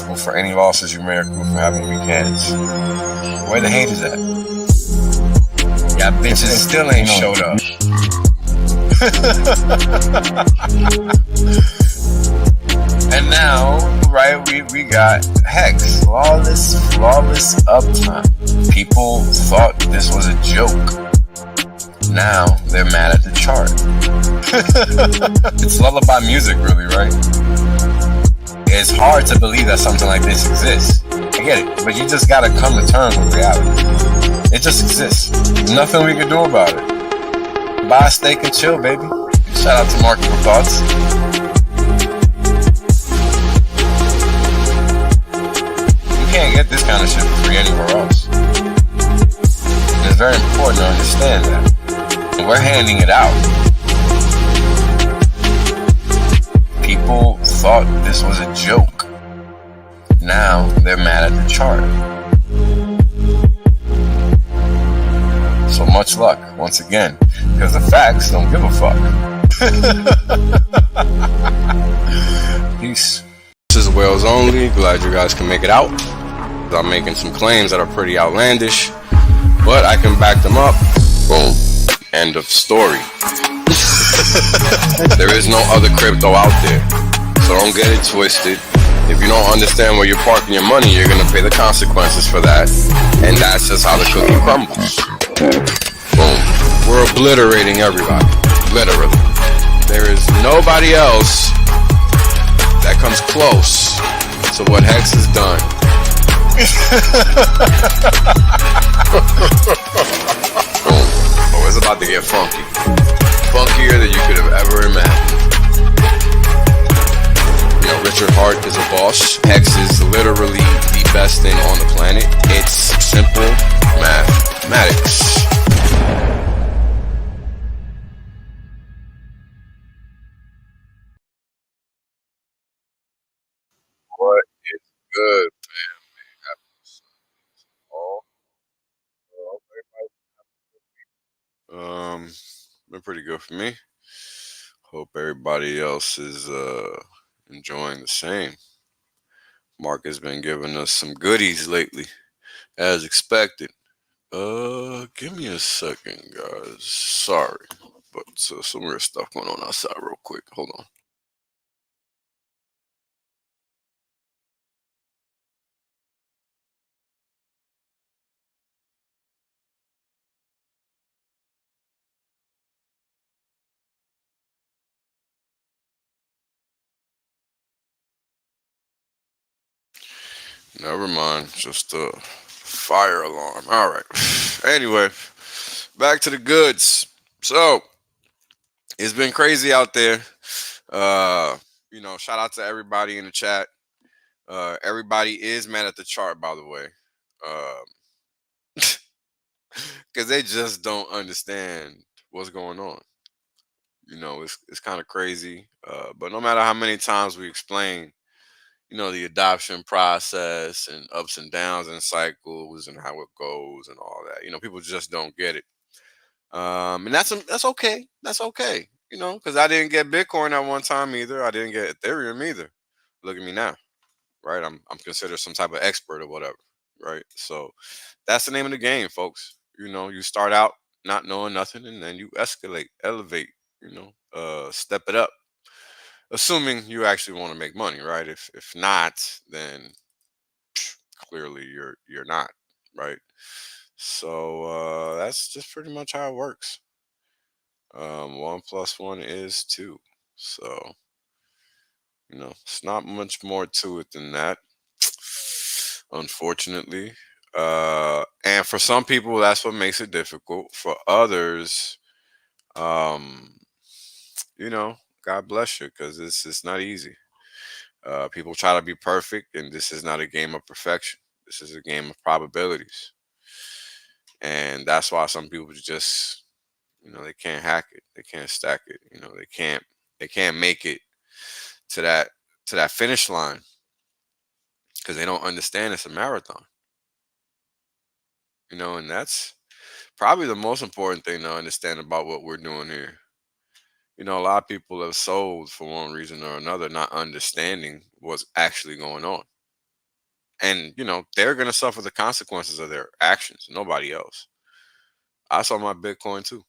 responsible for any losses you may accrue for having weak hands. Where the haters at? Y'all bitches still ain't showed up. And now, right, we got Hex, flawless uptime. People thought this was a joke. Now they're mad at the chart. It's lullaby music, really, right? It's hard to believe that something like this exists. I get it, but you just gotta come to terms with reality. It just exists. There's nothing we can do about it. Buy a steak and chill, baby. Shout out to Marketable Thoughts. You can't get this kind of shit for free anywhere else. And it's very important to understand that. And we're handing it out. People thought this was a joke. Now they're mad at the chart. So much luck, once again, because the facts don't give a fuck. Peace. This is Whales Only. Glad you guys can make it out. I'm making some claims that are pretty outlandish, but I can back them up. Boom. End of story. There is no other crypto out there, so don't get it twisted. If you don't understand where you're parking your money, you're gonna pay the consequences for that, and that's just how the cookie crumbles. Boom. We're obliterating everybody, literally. There is nobody else that comes close to what Hex has done. Boom. Oh, it's about to get funky. Funkier than you could have ever imagined. You know, Richard Hart is a boss. Hex is literally the best thing on the planet. It's simple mathematics. What is good, family? Been pretty good for me. Hope everybody else is enjoying the same. Mark has been giving us some goodies lately, as expected. Give me a second, guys. Sorry, but some weird stuff going on outside real quick. Hold on. Never mind, just a fire alarm. All right. Anyway, back to the goods. So it's been crazy out there. You know, shout out to everybody in the chat. Everybody is mad at the chart, by the way, because they just don't understand what's going on. You know, it's kind of crazy. But no matter how many times we explain, you know, the adoption process and ups and downs and cycles and how it goes and all that, you know, people just don't get it. And that's okay. That's okay. You know, because I didn't get Bitcoin at one time either. I didn't get Ethereum either. Look at me now, right? I'm considered some type of expert or whatever, right? So that's the name of the game, folks. You know, you start out not knowing nothing, and then you escalate, elevate. You know, step it up. Assuming you actually want to make money, right? If not, then clearly you're not, right? So that's just pretty much how it works. 1 + 1 is 2. So, you know, it's not much more to it than that, unfortunately. And for some people, that's what makes it difficult. For others, um, you know, God bless you, because it's not easy. People try to be perfect, and this is not a game of perfection. This is a game of probabilities, and that's why some people just, you know, they can't hack it, they can't stack it, you know, they can't make it to that finish line because they don't understand it's a marathon, you know, and that's probably the most important thing to understand about what we're doing here. You know, a lot of people have sold for one reason or another, not understanding what's actually going on. And they're gonna suffer the consequences of their actions, nobody else. I saw my Bitcoin too.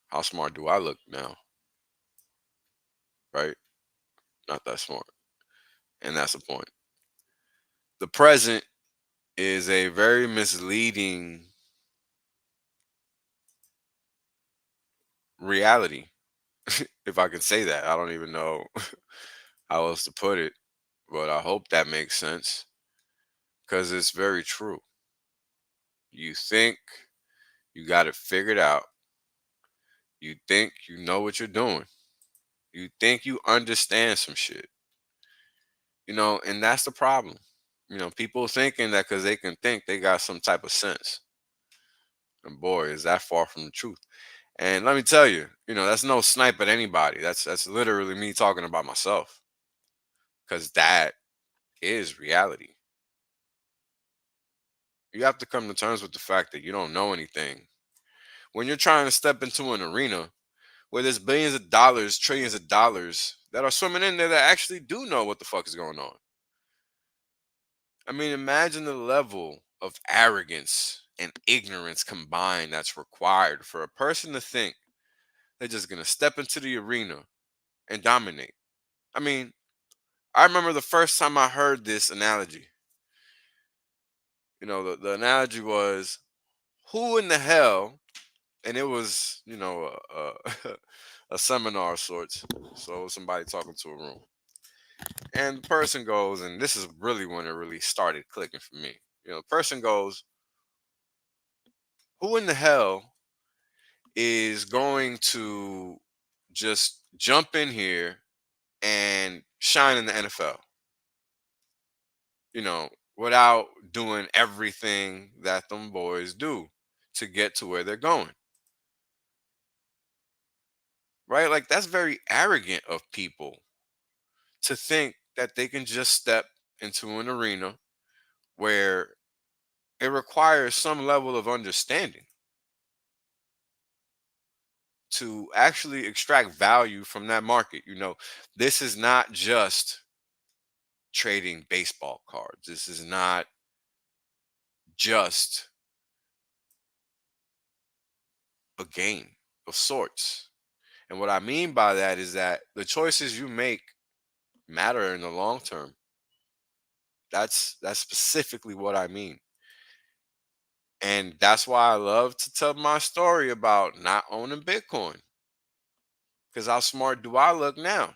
How smart do I look now? Right? Not that smart. And that's the point. The present is a very misleading reality, if I can say that. I don't even know how else to put it, but I hope that makes sense because it's very true. You think you got it figured out. You think you know what you're doing. You think you understand some shit. And that's the problem. People thinking that because they can think they got some type of sense. And boy, is that far from the truth. And let me tell you, that's no snipe at anybody. That's literally me talking about myself. Because that is reality. You have to come to terms with the fact that you don't know anything. When you're trying to step into an arena where there's billions of dollars, trillions of dollars that are swimming in there that actually do know what the fuck is going on. I mean, imagine the level of arrogance and ignorance combined that's required for a person to think they're just going to step into the arena and dominate. I mean, I remember the first time I heard this analogy. The analogy was, who in the hell, and it was, a seminar of sorts. So it was somebody talking to a room. And the person goes, and this is really when it really started clicking for me. The person goes, who in the hell is going to just jump in here and shine in the NFL, without doing everything that them boys do to get to where they're going, right? Like, that's very arrogant of people to think that they can just step into an arena where it requires some level of understanding to actually extract value from that market. This is not just trading baseball cards. This is not just a game of sorts. And what I mean by that is that the choices you make matter in the long term. That's specifically what I mean. And that's why I love to tell my story about not owning Bitcoin. Because how smart do I look now?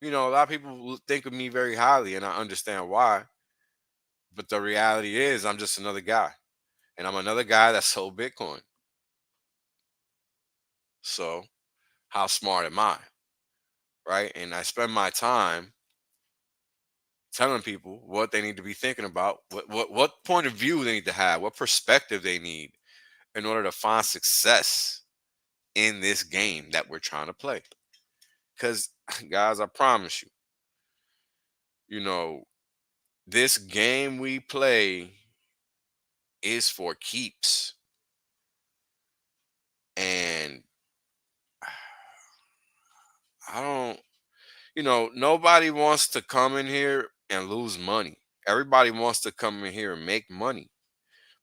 A lot of people will think of me very highly, and I understand why. But the reality is, I'm just another guy. And I'm another guy that sold Bitcoin. So, how smart am I? Right? And I spend my time telling people what they need to be thinking about, what point of view they need to have, what perspective they need in order to find success in this game that we're trying to play. Because, guys, I promise you, you know, this game we play is for keeps. And I don't, nobody wants to come in here and lose money. Everybody wants to come in here and make money.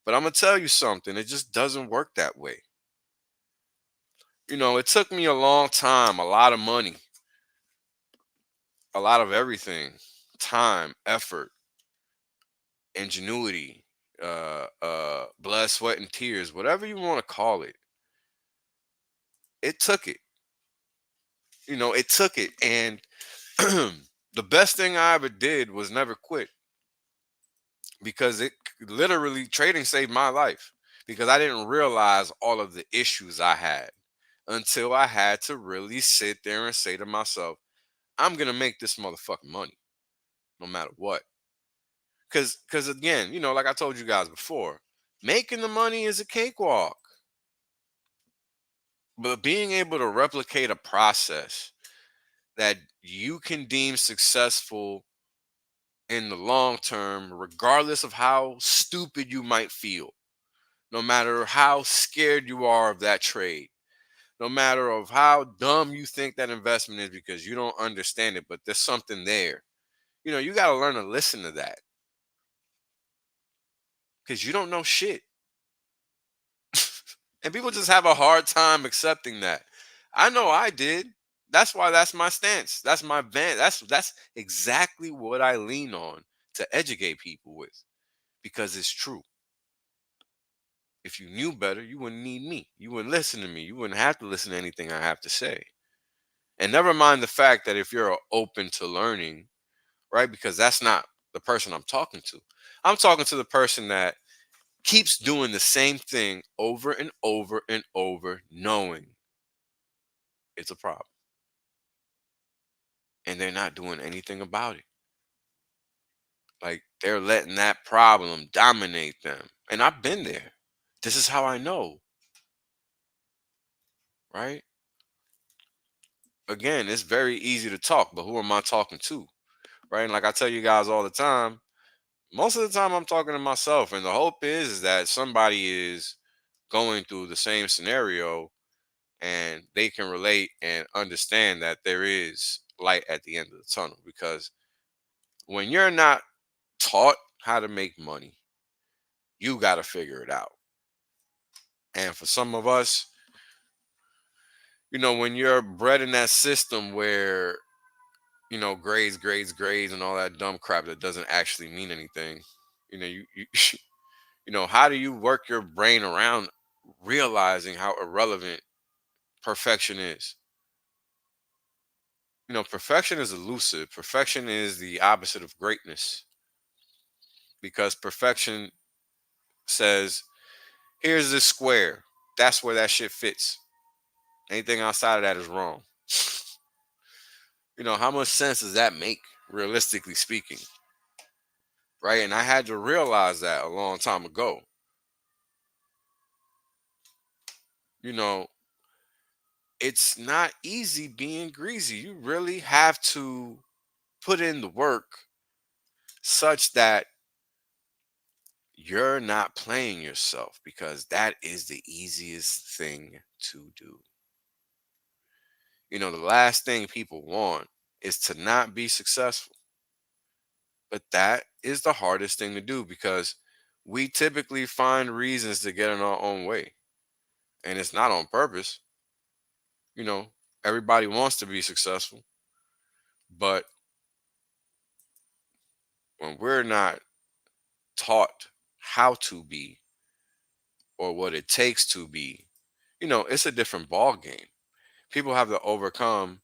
But I'm going to tell you something, it just doesn't work that way. It took me a long time, a lot of money, a lot of everything, time, effort, ingenuity, blood, sweat, and tears, whatever you want to call it. It took it. It took it. And the best thing I ever did was never quit, because it literally, trading saved my life, because I didn't realize all of the issues I had until I had to really sit there and say to myself, I'm going to make this motherfucking money no matter what. Because again, like I told you guys before, making the money is a cakewalk. But being able to replicate a process that you can deem successful in the long term, regardless of how stupid you might feel, no matter how scared you are of that trade, No matter of how dumb you think that investment is because you don't understand it, but there's something there. You got to learn to listen to that because you don't know shit. And people just have a hard time accepting that. I know I did. That's why that's my stance. That's my van. That's exactly what I lean on to educate people with because it's true. If you knew better, you wouldn't need me. You wouldn't listen to me. You wouldn't have to listen to anything I have to say. And never mind the fact that if you're open to learning, right? Because that's not the person I'm talking to. I'm talking to the person that keeps doing the same thing over and over and over, knowing it's a problem. And they're not doing anything about it. Like they're letting that problem dominate them. And I've been there. This is how I know, right? Again, it's very easy to talk, but who am I talking to? Right? And like I tell you guys all the time, most of the time I'm talking to myself. And the hope is that somebody is going through the same scenario and they can relate and understand that there is light at the end of the tunnel. Because when you're not taught how to make money, you got to figure it out. And for some of us, when you're bred in that system where, grades, grades, grades, and all that dumb crap that doesn't actually mean anything, you how do you work your brain around realizing how irrelevant perfection is? Perfection is elusive. Perfection is the opposite of greatness because perfection says, here's this square. That's where that shit fits. Anything outside of that is wrong. How much sense does that make, realistically speaking? Right? And I had to realize that a long time ago. You know, it's not easy being greasy. You really have to put in the work such that you're not playing yourself because that is the easiest thing to do. The last thing people want is to not be successful. But that is the hardest thing to do because we typically find reasons to get in our own way. And it's not on purpose. You know, Everybody wants to be successful, but when we're not taught how to be or what it takes to be, it's a different ball game. People have to overcome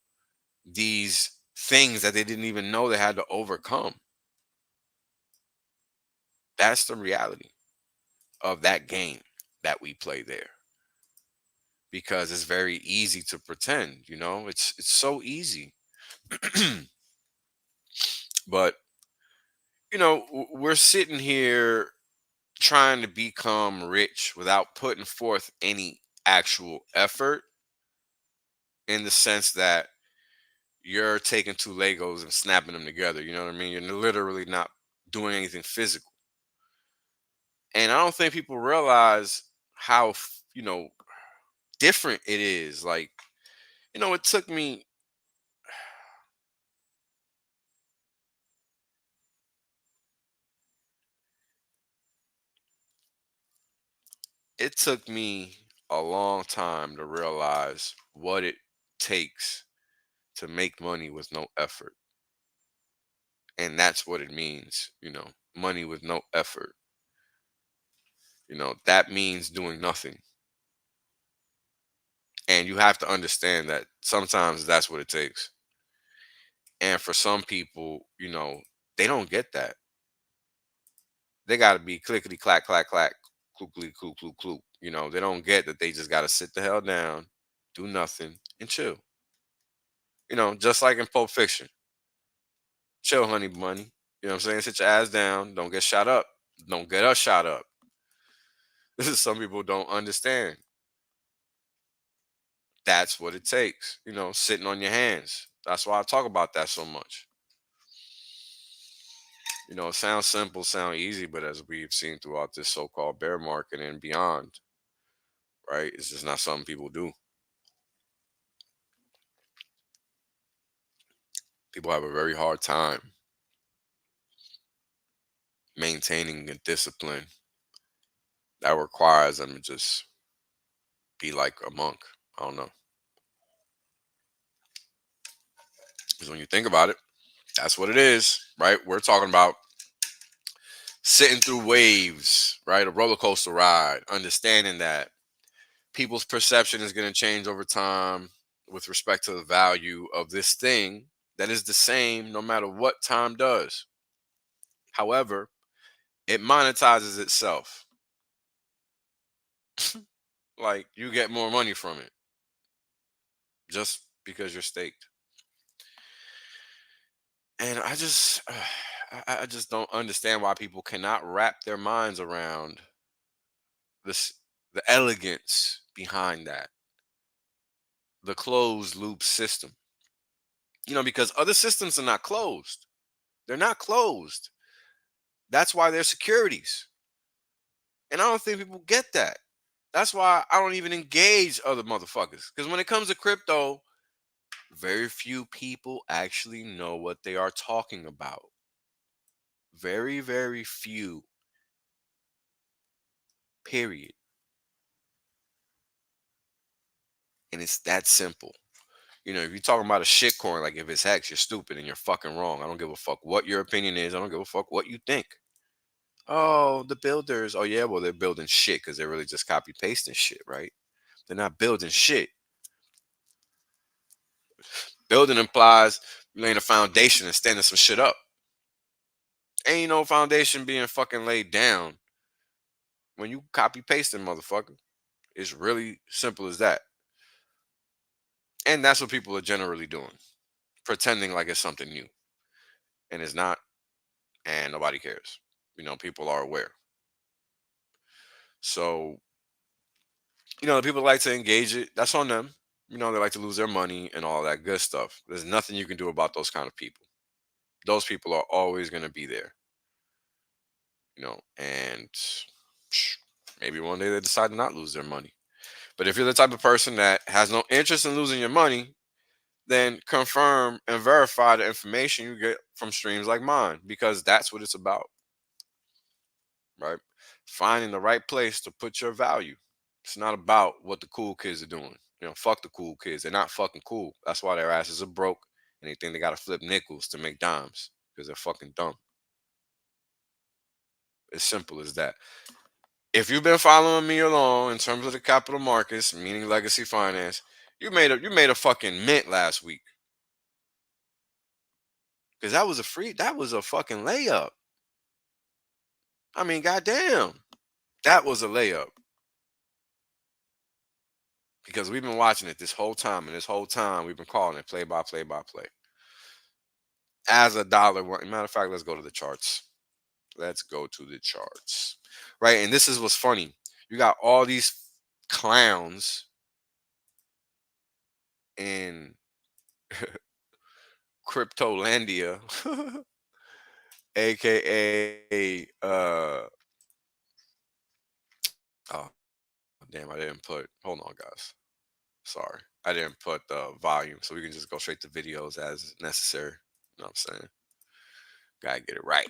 these things that they didn't even know they had to overcome. That's the reality of that game that we play there because it's very easy to pretend, it's so easy. But we're sitting here trying to become rich without putting forth any actual effort, in the sense that you're taking two Legos and snapping them together. You know what I mean? You're literally not doing anything physical. And I don't think people realize how, different it is. Like, it took me, a long time to realize what it takes to make money with no effort. And that's what it means, money with no effort. That means doing nothing. And you have to understand that sometimes that's what it takes. And for some people, they don't get that. They got to be clickety clack, clack, clack, klookly, klook, klook, klook. They don't get that they just got to sit the hell down, do nothing, and chill. Just like in Pulp Fiction. Chill, honey bunny. You know what I'm saying? Sit your ass down. Don't get shot up. Don't get us shot up. This is some people don't understand. That's what it takes. Sitting on your hands. That's why I talk about that so much. It sounds simple, sound easy, but as we've seen throughout this so-called bear market and beyond, right? It's just not something people do. People have a very hard time maintaining a discipline that requires them to just be like a monk. I don't know. Because when you think about it, that's what it is, right? We're talking about sitting through waves, right? A roller coaster ride, understanding that people's perception is going to change over time with respect to the value of this thing that is the same no matter what time does. However, it monetizes itself. Like you get more money from it just because you're staked. And I just I just don't understand why people cannot wrap their minds around this, the elegance behind that, the closed loop system. Because other systems are not closed. They're not closed. That's why they're securities. And I don't think people get that. That's why I don't even engage other motherfuckers. Because when it comes to crypto, very few people actually know what they are talking about. Very, very few. Period. And it's that simple. If you're talking about a shit coin, like if it's X, you're stupid and you're fucking wrong. I don't give a fuck what your opinion is. I don't give a fuck what you think. Oh, the builders. Oh, yeah, well, they're building shit because they're really just copy pasting shit, right? They're not building shit. Building implies you laying a foundation and standing some shit up. Ain't no foundation being fucking laid down when you copy pasting, motherfucker. It's really simple as that. And that's what people are generally doing, pretending like it's something new. And it's not, and nobody cares. People are aware. So, the people like to engage it, that's on them. They like to lose their money and all that good stuff. There's nothing you can do about those kind of people. Those people are always going to be there, and maybe one day they decide to not lose their money. But if you're the type of person that has no interest in losing your money, then confirm and verify the information you get from streams like mine because that's what it's about, right? Finding the right place to put your value. It's not about what the cool kids are doing. Fuck the cool kids. They're not fucking cool. That's why their asses are broke and they think they got to flip nickels to make dimes because they're fucking dumb. As simple as that. If you've been following me along in terms of the capital markets, meaning legacy finance, you made a fucking mint last week because that was a fucking layup. I mean, goddamn, that was a layup because we've been watching it this whole time, and this whole time we've been calling it play by play by play. As a dollar, matter of fact, let's go to the charts. Let's go to the charts, right? And this is what's funny. You got all these clowns in Cryptolandia, aka oh damn, I didn't put, hold on guys. Sorry. I didn't put the volume, so we can just go straight to videos as necessary. You know what I'm saying? Gotta get it right.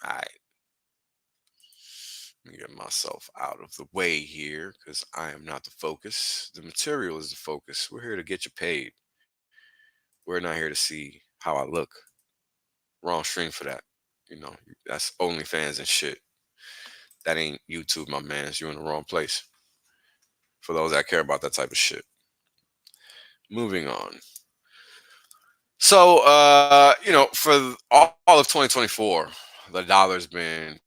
Alright. Let me get myself out of the way here because I am not the focus. The material is the focus. We're here to get you paid. We're not here to see how I look. Wrong stream for that. That's OnlyFans and shit. That ain't YouTube, my man. You're in the wrong place. For those that care about that type of shit. Moving on. So, for all of 2024, the dollar's been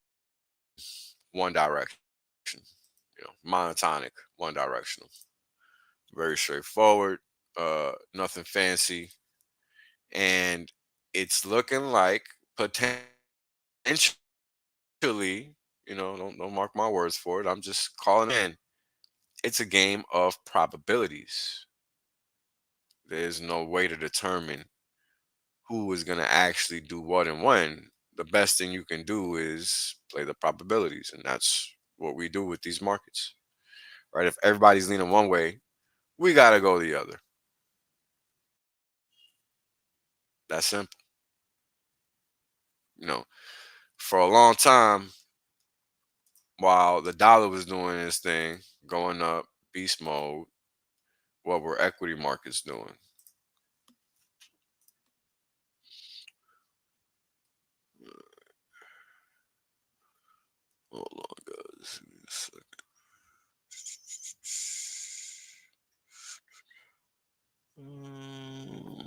one direction. Monotonic, one directional. Very straightforward. Nothing fancy, and it's looking like potentially, don't mark my words for it. I'm just calling it in. It's a game of probabilities. There's no way to determine who is going to actually do what and when. The best thing you can do is play the probabilities, and that's what we do with these markets, right? If everybody's leaning one way, we got to go the other. That's simple. You know, for a long time, while the dollar was doing its thing, going up, beast mode, what were equity markets doing? Hold on, guys. Give me a second. Mm,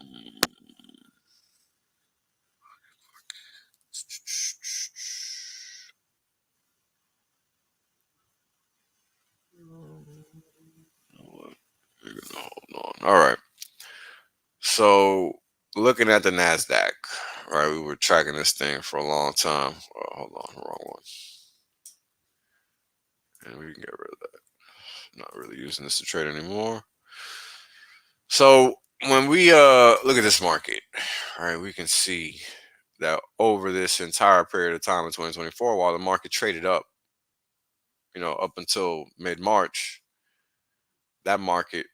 what? We're gonna hold on. All right. So, looking at the Nasdaq, right? We were tracking this thing for a long time. Hold on, wrong one. And we can get rid of that. Not really using this to trade anymore. So when we look at this market, right, we can see that over this entire period of time in 2024, while the market traded up, up until mid-March, that market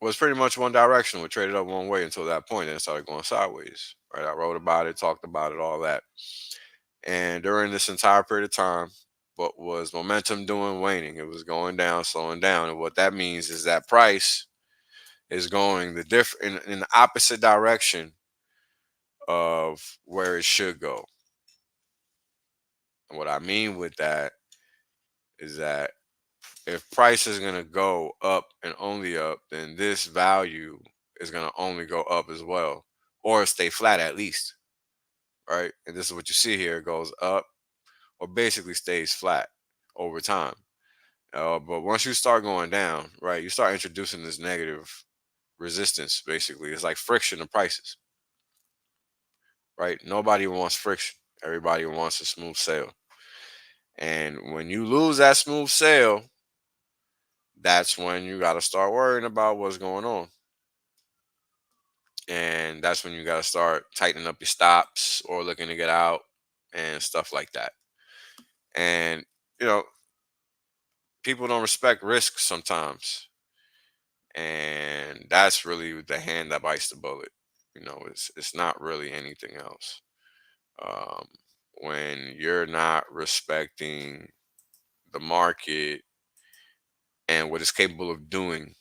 was pretty much one direction. We traded up one way until that point, and it started going sideways. Right, I wrote about it, talked about it, all that. And during this entire period of time, what was momentum doing? Waning. It was going down, slowing down, and what that means is that price is going the in the opposite direction of where it should go. And what I mean with that is that if price is going to go up and only up, then this value is going to only go up as well, or stay flat at least, right? And this is what you see here: it goes up or basically stays flat over time. But once you start going down, right, you start introducing this negative resistance. Basically, it's like friction of prices, right? Nobody wants friction. Everybody wants a smooth sail. And when you lose that smooth sail, that's when you got to start worrying about what's going on. And that's when you got to start tightening up your stops or looking to get out and stuff like that. And, you know, people don't respect risk sometimes. And that's really the hand that bites the bullet. It's not really anything else. Um, when you're not respecting the market and what it's capable of doing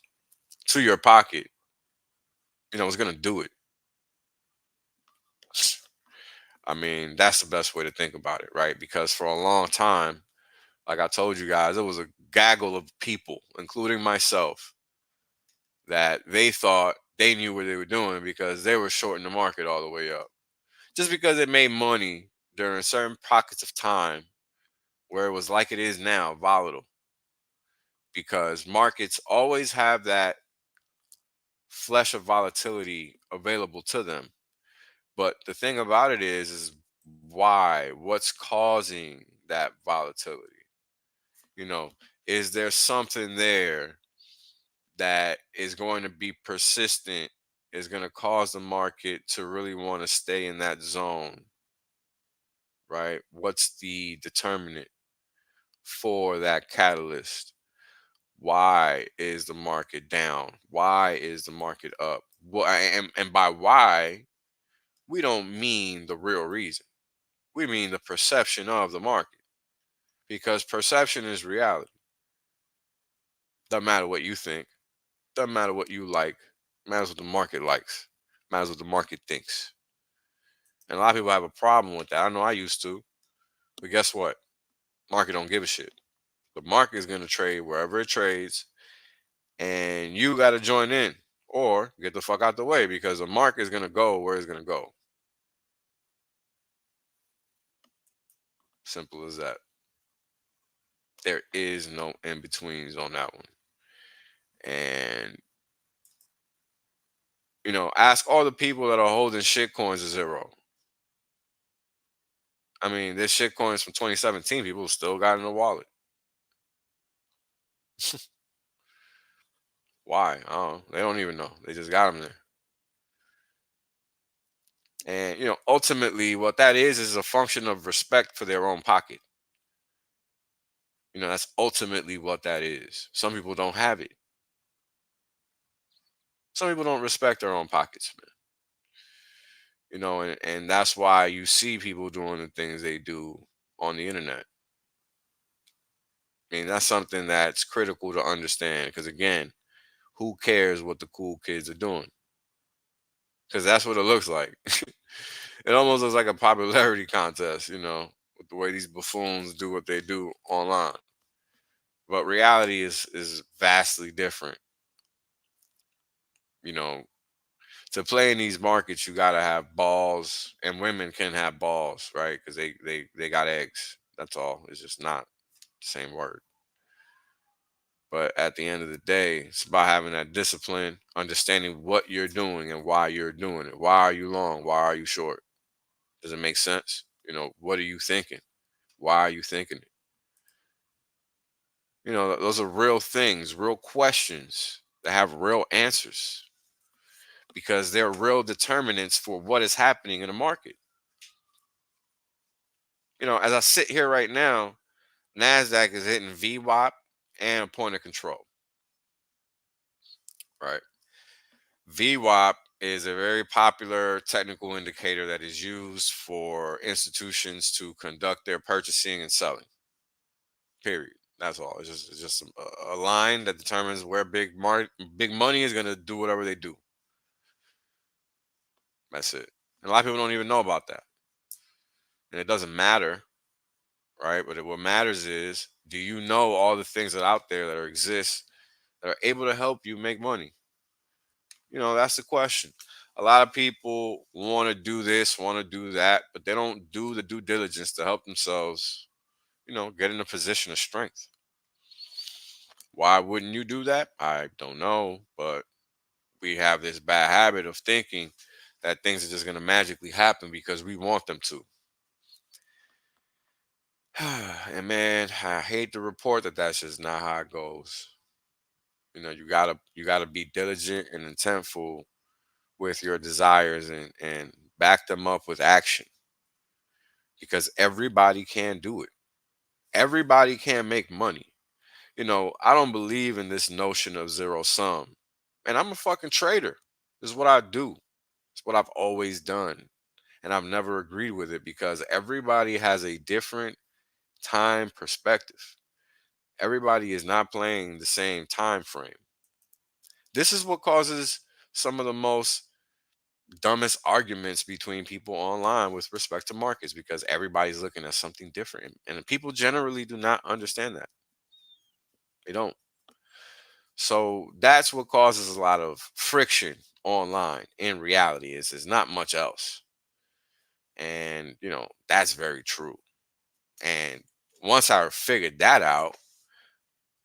to your pocket, it's going to do it. I mean, that's the best way to think about it, right? Because for a long time, like I told you guys, it was a gaggle of people, including myself, that they thought they knew what they were doing because they were shorting the market all the way up. Just because it made money during certain pockets of time where it was like it is now, volatile. Because markets always have that flesh of volatility available to them. But the thing about it is why? What's causing that volatility? You know, is there something there that is going to be persistent, is going to cause the market to really want to stay in that zone, right? What's the determinant for that catalyst? Why is the market down? Why is the market up? Well, and by why, we don't mean the real reason. We mean the perception of the market because perception is reality. Doesn't matter what you think. Doesn't matter what you like. Matters what the market likes. Matters what the market thinks. And a lot of people have a problem with that. I know I used to. But guess what? Market don't give a shit. The market is going to trade wherever it trades, and you got to join in or get the fuck out the way because the market is going to go where it's going to go. Simple as that. There is no in betweens on that one. And ask all the people that are holding shit coins to zero. I mean, this shit coins from 2017. People still got in the wallet. Why? I don't know. They don't even know. They just got them there. And ultimately, what that is a function of respect for their own pocket. That's ultimately what that is. Some people don't have it. Some people don't respect their own pockets, man. and that's why you see people doing the things they do on the internet. I mean, that's something that's critical to understand because, again, who cares what the cool kids are doing? Because that's what it looks like. It almost looks like a popularity contest, with the way these buffoons do what they do online. But reality is vastly different. You know, to play in these markets, you gotta have balls, and women can have balls, right? Because they got eggs. That's all. It's just not the same word. But at the end of the day, it's about having that discipline, understanding what you're doing and why you're doing it. Why are you long? Why are you short? Does it make sense? What are you thinking? Why are you thinking it? Those are real things, real questions that have real answers because they're real determinants for what is happening in the market. As I sit here right now, NASDAQ is hitting VWAP and point of control, right? VWAP is a very popular technical indicator that is used for institutions to conduct their purchasing and selling. Period. That's all. It's just a line that determines where big money is going to do whatever they do. That's it. And a lot of people don't even know about that, and it doesn't matter, right? But what matters is, do you know all the things that are out there that exist that are able to help you make money? That's the question. A lot of people want to do this, want to do that, but they don't do the due diligence to help themselves, get in a position of strength. Why wouldn't you do that? I don't know, but we have this bad habit of thinking that things are just going to magically happen because we want them to. And man, I hate to report that that's just not how it goes. You gotta be diligent and intentful with your desires and back them up with action because everybody can do it. Everybody can make money. I don't believe in this notion of zero sum. And I'm a fucking trader. This is what I do. It's what I've always done. And I've never agreed with it because everybody has a different time perspective. Everybody is not playing the same time frame. This is what causes some of the most dumbest arguments between people online with respect to markets because everybody's looking at something different. And people generally do not understand that. They don't. So that's what causes a lot of friction online in reality is not much else. And that's very true. And once I figured that out,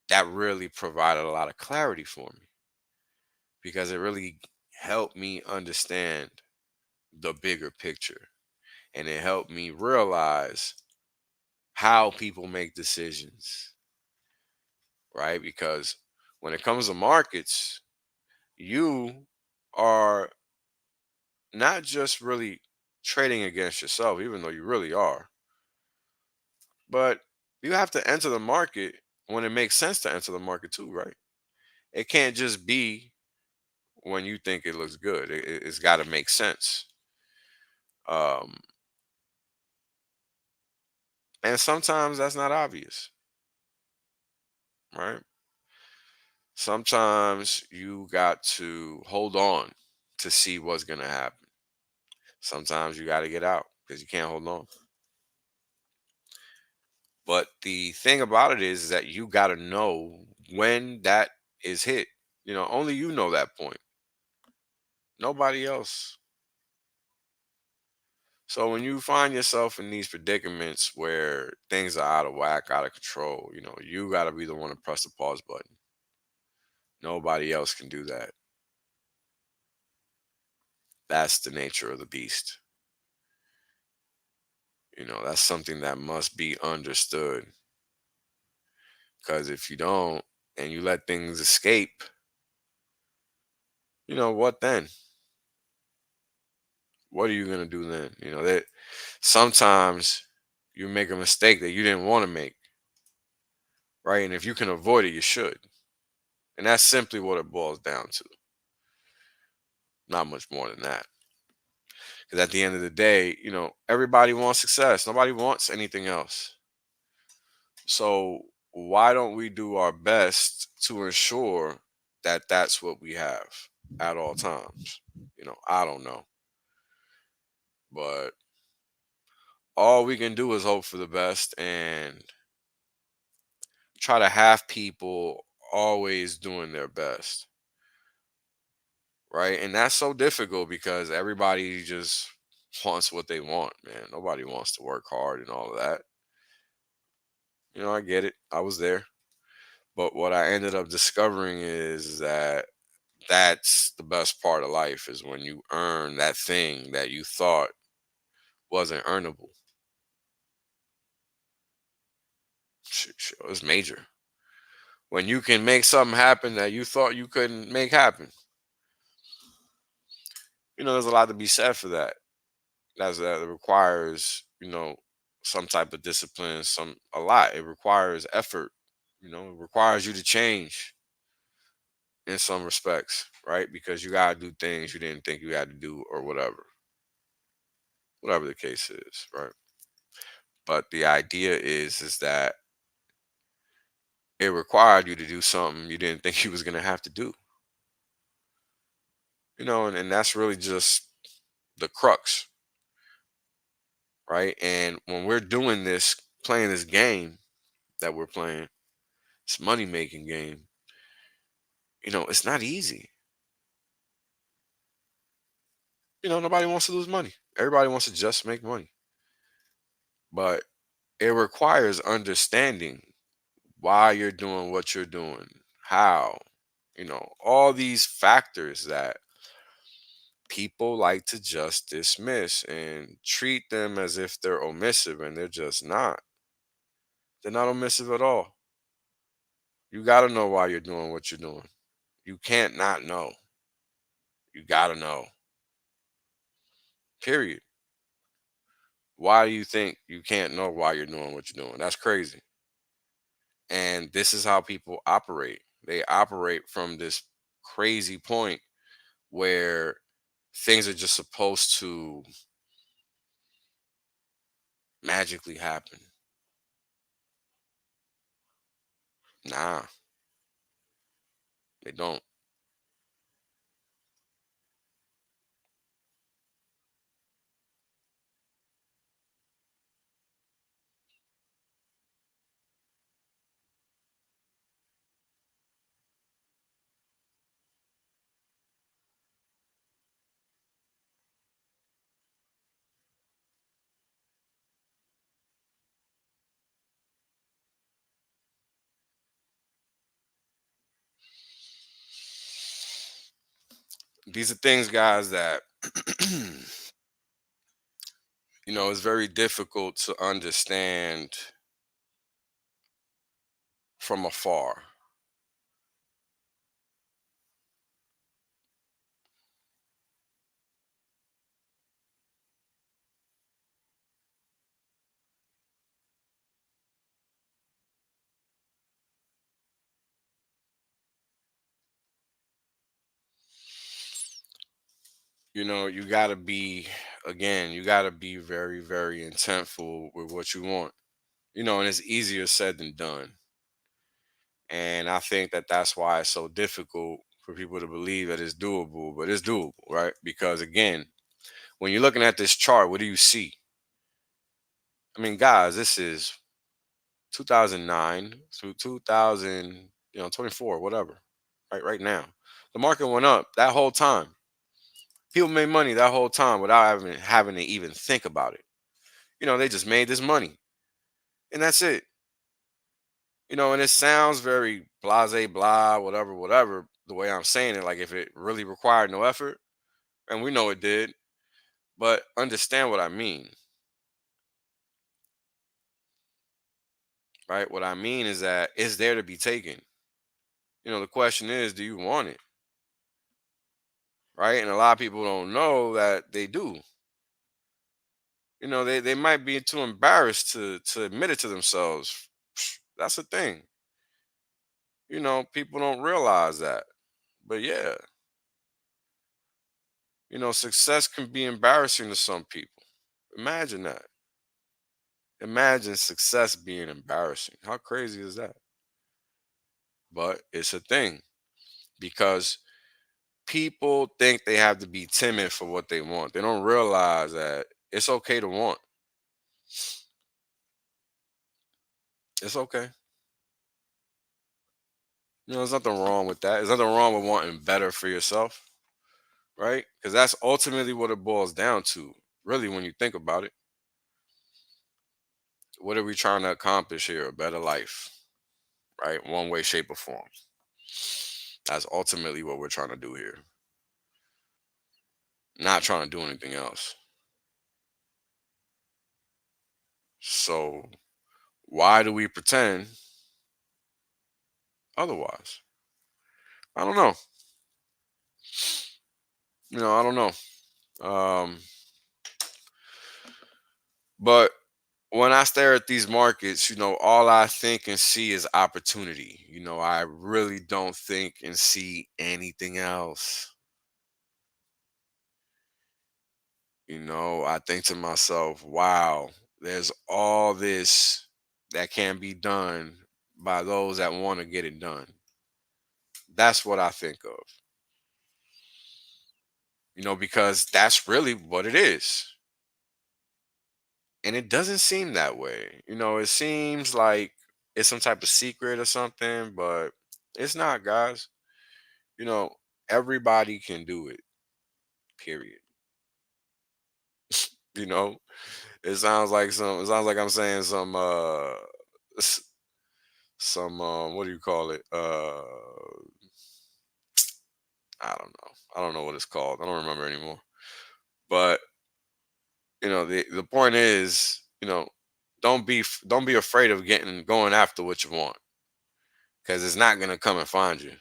that really provided a lot of clarity for me because it really helped me understand the bigger picture. And it helped me realize how people make decisions, right? Because when it comes to markets, you are not just really trading against yourself, even though you really are, but you have to enter the market when it makes sense to enter the market too, right? It can't just be when you think it looks good. It's got to make sense. Um, and sometimes that's not obvious, right? Sometimes you got to hold on to see what's going to happen. Sometimes you got to get out because you can't hold on. But the thing about it is that you got to know when that is hit. Only you know that point. Nobody else. So when you find yourself in these predicaments where things are out of whack, out of control, you got to be the one to press the pause button. Nobody else can do that. That's the nature of the beast. That's something that must be understood. Because if you don't and you let things escape, what then? What are you going to do then? That sometimes you make a mistake that you didn't want to make, right? And if you can avoid it, you should. And that's simply what it boils down to. Not much more than that. Because at the end of the day, everybody wants success. Nobody wants anything else. So why don't we do our best to ensure that that's what we have at all times? I don't know, but all we can do is hope for the best and try to have people always doing their best, right? And that's so difficult because everybody just wants what they want, man. Nobody wants to work hard and all of that. I get it. I was there. But what I ended up discovering is that that's the best part of life is when you earn that thing that you thought wasn't earnable. It's major. When you can make something happen that you thought you couldn't make happen, there's a lot to be said for that. That requires, some type of discipline, a lot. It requires effort, it requires you to change in some respects, right? Because you gotta do things you didn't think you had to do or whatever the case is, right? But the idea is that it required you to do something you didn't think you was gonna have to do. And that's really just the crux, right? And when we're doing this, playing this game that we're playing, this money making game, it's not easy. Nobody wants to lose money. Everybody wants to just make money. But it requires understanding why you're doing what you're doing, how, all these factors that people like to just dismiss and treat them as if they're omissive, and they're just not. They're not omissive at all. You got to know why you're doing what you're doing. You can't not know. You got to know. Period. Why do you think you can't know why you're doing what you're doing? That's crazy. And this is how people operate. They operate from this crazy point where things are just supposed to magically happen. Nah, they don't. These are things, guys, that it's very difficult to understand from afar. You got to be, again, you got to be very, very intentful with what you want. And it's easier said than done. And I think that that's why it's so difficult for people to believe that it's doable, but it's doable, right? Because again, when you're looking at this chart, what do you see? I mean, guys, this is 2009 through 2000, 24, whatever, right now. The market went up that whole time. People made money that whole time without having to even think about it. They just made this money, and that's it. And it sounds very blase, blah, whatever, whatever, the way I'm saying it, like if it really required no effort, and we know it did, but understand what I mean, right? What I mean is that it's there to be taken. The question is, do you want it, right? And a lot of people don't know that they do. They might be too embarrassed to admit it to themselves. That's the thing. People don't realize that. But yeah, Success can be embarrassing to some people. Imagine that. Imagine success being embarrassing. How crazy is that? But it's a thing because people think they have to be timid for what they want. They don't realize that it's okay to want. It's okay. There's nothing wrong with that. There's nothing wrong with wanting better for yourself, right? Because that's ultimately what it boils down to. Really, when you think about it, what are we trying to accomplish here? A better life, right? One way, shape, or form. That's ultimately what we're trying to do here. Not trying to do anything else. So, why do we pretend otherwise? I don't know. I don't know. Um, but when I stare at these markets, all I think and see is opportunity. I really don't think and see anything else. I think to myself, wow, there's all this that can be done by those that want to get it done. That's what I think of, because that's really what it is. And it doesn't seem that way. It seems like it's some type of secret or something, but it's not, guys. You know, everybody can do it, period. You know, it sounds like I'm saying s- some what do you call it? I don't know. I don't know what it's called. I don't remember anymore. But, the point is, don't be afraid of going after what you want cuz it's not going to come and find you.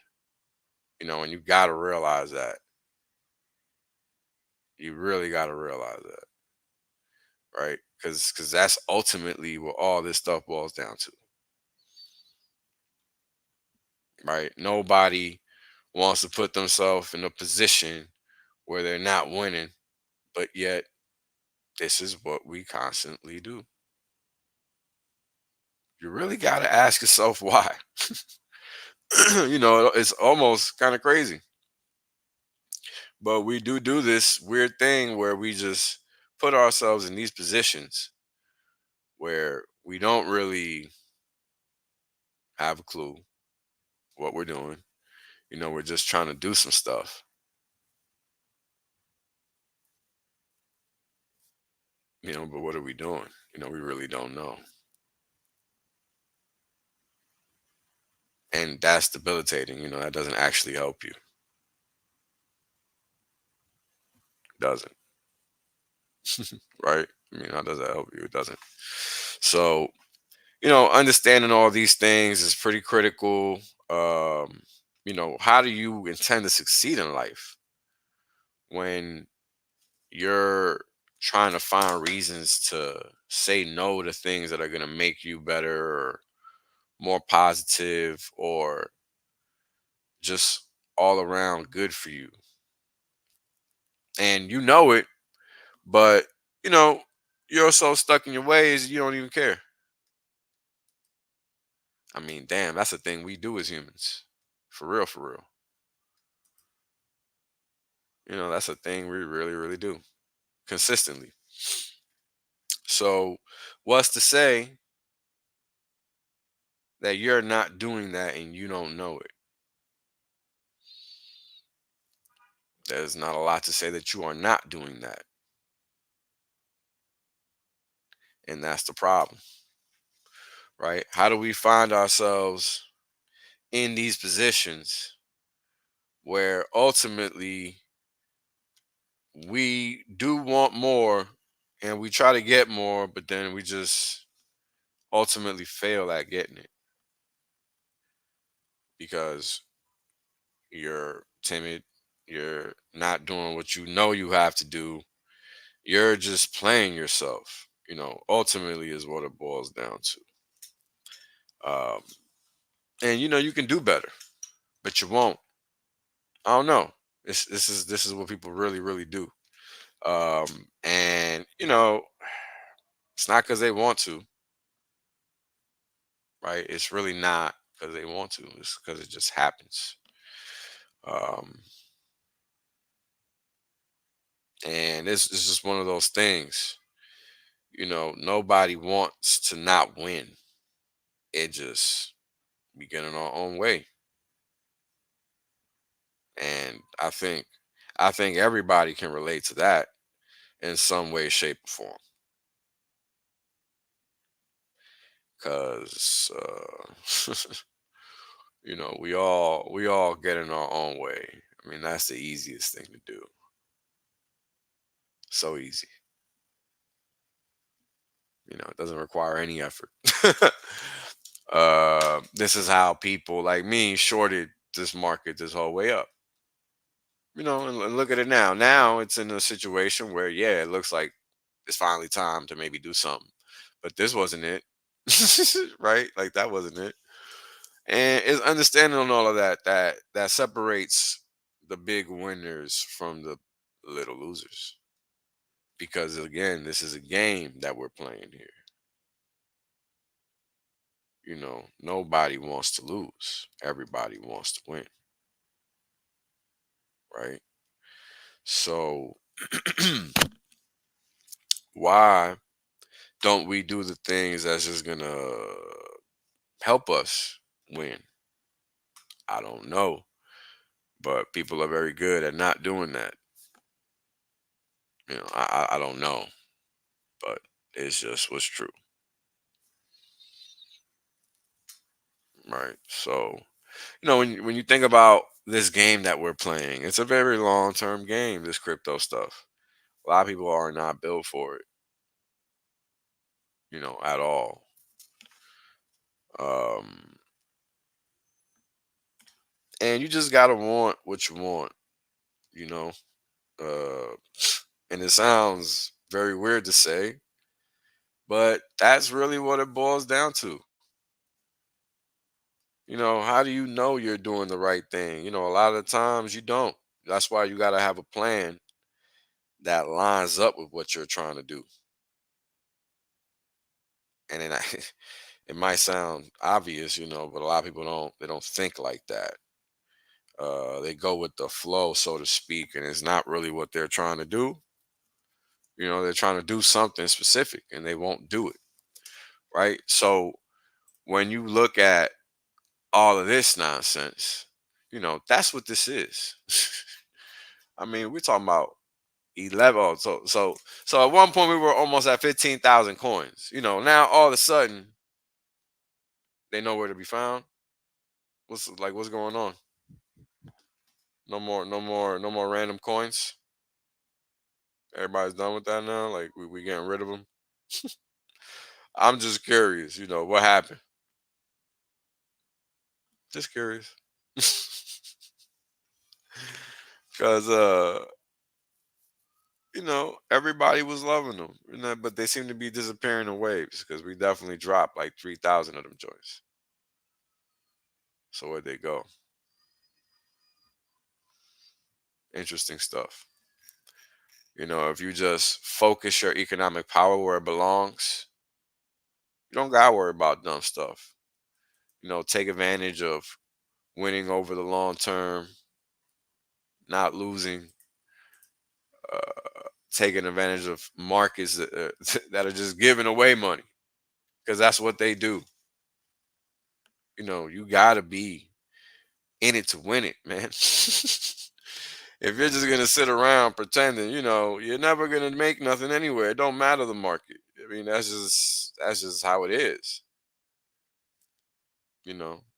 And you got to realize that. You really got to realize that, right? Cuz that's ultimately what all this stuff boils down to, right? Nobody wants to put themselves in a position where they're not winning, but yet this is what we constantly do. You really got to ask yourself why. It's almost kind of crazy, but we do this weird thing where we just put ourselves in these positions where we don't really have a clue what we're doing. We're just trying to do some stuff, but what are we doing? We really don't know. And that's debilitating. That doesn't actually help you, doesn't, right? How does that help you? It doesn't. So, understanding all these things is pretty critical. How do you intend to succeed in life when you're trying to find reasons to say no to things that are going to make you better or more positive or just all around good for you? And you know it, but you know, you're so stuck in your ways, you don't even care. Damn, that's a thing we do as humans. For real, for real. That's a thing we really, really do consistently. So, what's to say that you're not doing that and you don't know it? There's not a lot to say that you are not doing that. And that's the problem, right? How do we find ourselves in these positions where ultimately we do want more and we try to get more, but then we just ultimately fail at getting it because you're timid, you're not doing what you know you have to do, you're just playing yourself, ultimately is what it boils down to. Um, and you can do better, but you won't. I don't know. This is what people really really do. And it's not because they want to, right? It's really not because they want to. It's because it just happens. Um, and it's just one of those things. Nobody wants to not win. It just we get in our own way, and I think everybody can relate to that in some way, shape, or form. Because we all get in our own way. I mean, that's the easiest thing to do. So easy. It doesn't require any effort. This is how people like me shorted this market this whole way up. And look at it now. Now it's in a situation where, yeah, it looks like it's finally time to maybe do something. But this wasn't it. Right? Like that wasn't it. And it's understanding on all of that separates the big winners from the little losers. Because again, this is a game that we're playing here. Nobody wants to lose. Everybody wants to win, right? So why don't we do the things that's just gonna help us win? I don't know, but people are very good at not doing that. I don't know, but it's just what's true, right? So when you think about this game that we're playing, it's a very long term game. This crypto stuff, a lot of people are not built for it, at all. Um, and you just gotta want what you want, you know. Uh, and it sounds very weird to say, but that's really what it boils down to. How do you know you're doing the right thing? A lot of the times you don't. That's why you gotta have a plan that lines up with what you're trying to do. And then it might sound obvious, but a lot of people don't. They don't think like that. They go with the flow, so to speak, and it's not really what they're trying to do. They're trying to do something specific and they won't do it, right? So when you look at all of this nonsense, that's what this is. I mean, we're talking about 11. Oh, so at one point we were almost at 15,000 coins. Now all of a sudden they know where to be found. What's going on? No more, no more, no more random coins. Everybody's done with that now. Like we getting rid of them. I'm just curious. What happened? Just curious. Cause everybody was loving them, but they seem to be disappearing in waves because we definitely dropped like 3,000 of them joints. So where'd they go? Interesting stuff. If you just focus your economic power where it belongs, you don't gotta worry about dumb stuff. Take advantage of winning over the long term, not losing, taking advantage of markets that are just giving away money because that's what they do. You gotta be in it to win it, man. If you're just gonna sit around pretending, you're never gonna make nothing anywhere. It don't matter the market. I mean, that's just how it is.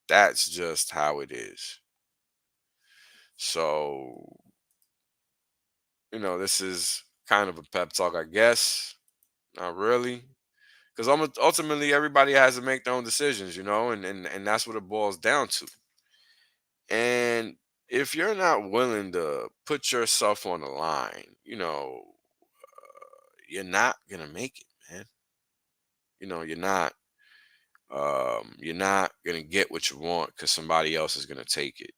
That's just how it is. So, this is kind of a pep talk, I guess. Not really. Because ultimately everybody has to make their own decisions, and that's what it boils down to. And if you're not willing to put yourself on the line, you're not gonna make it, man. You're not. You're not gonna get what you want because somebody else is gonna take it.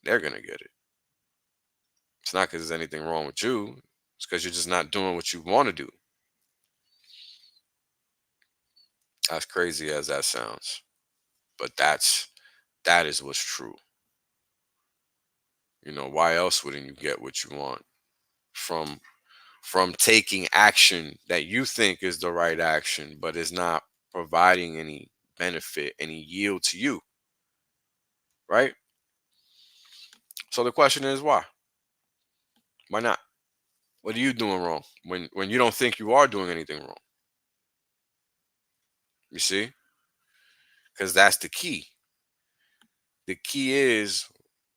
They're gonna get it. It's not because there's anything wrong with you. It's because you're just not doing what you want to do. As crazy as that sounds, but that is what's true. Why else wouldn't you get what you want from taking action that you think is the right action, but is not providing any benefit, any yield to you, right? So the question is why? Why not? What are you doing wrong when you don't think you are doing anything wrong? You see? Because that's the key. The key is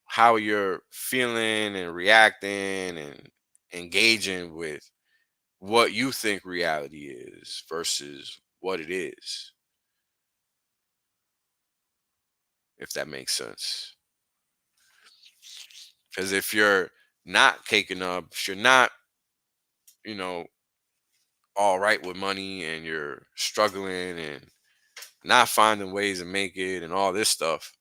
how you're feeling and reacting and engaging with what you think reality is versus what it is, if that makes sense. Because if you're not caking up, if you're not, you know, all right with money and you're struggling and not finding ways to make it and all this stuff,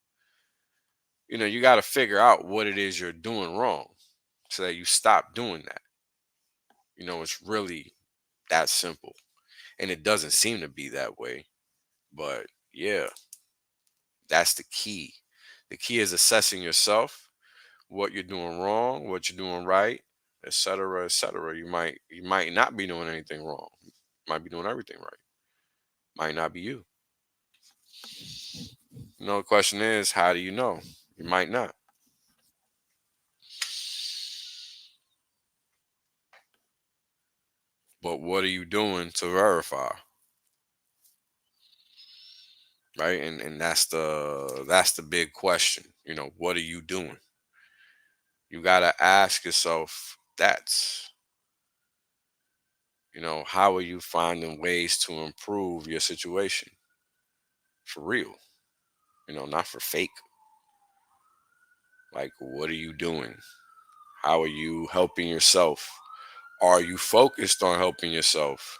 you got to figure out what it is you're doing wrong so that you stop doing that. It's really that simple. And it doesn't seem to be that way. But yeah, that's the key. The key is assessing yourself, what you're doing wrong, what you're doing right, etc., etc. You might not be doing anything wrong. You might be doing everything right. Might not be you. The question is, how do you know? You might not. But what are you doing to verify? Right? And that's the big question. What are you doing? You gotta ask yourself how are you finding ways to improve your situation for real? Not for fake. Like, what are you doing? How are you helping yourself? Are you focused on helping yourself?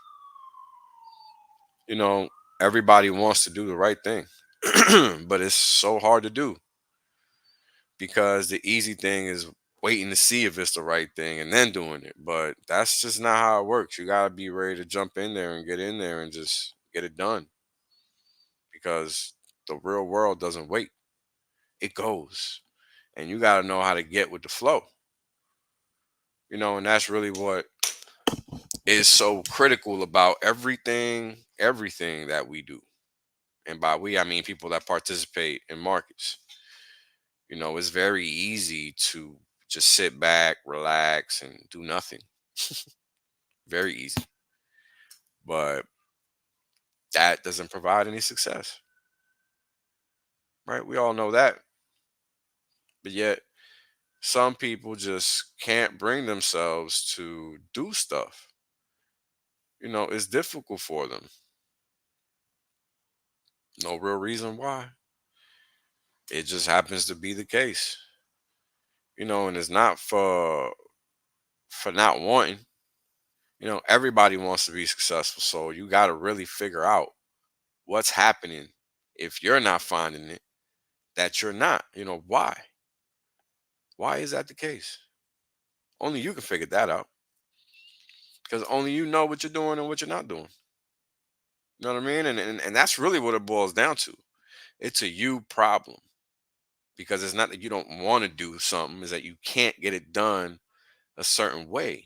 You know, Everybody wants to do the right thing, but it's so hard to do because the easy thing is waiting to see if it's the right thing and then doing it. But that's just not how it works. You got to be ready to jump in there and get in there and just get it done because the real world doesn't wait, it goes. And you got to know how to get with the flow. And that's really what is so critical about everything that we do. And by we, I mean people that participate in markets. It's very easy to just sit back, relax, and do nothing. Very easy. But that doesn't provide any success, right? We all know that. But yet, some people just can't bring themselves to do stuff. It's difficult for them. No real reason why. It just happens to be the case. And it's not for not wanting. Everybody wants to be successful. So you got to really figure out what's happening if you're not finding it, that you're not. Why? Why is that the case? Only you can figure that out because only you know what you're doing and what you're not doing. You know what I mean? And that's really what it boils down to. It's a you problem because it's not that you don't want to do something, is that you can't get it done a certain way.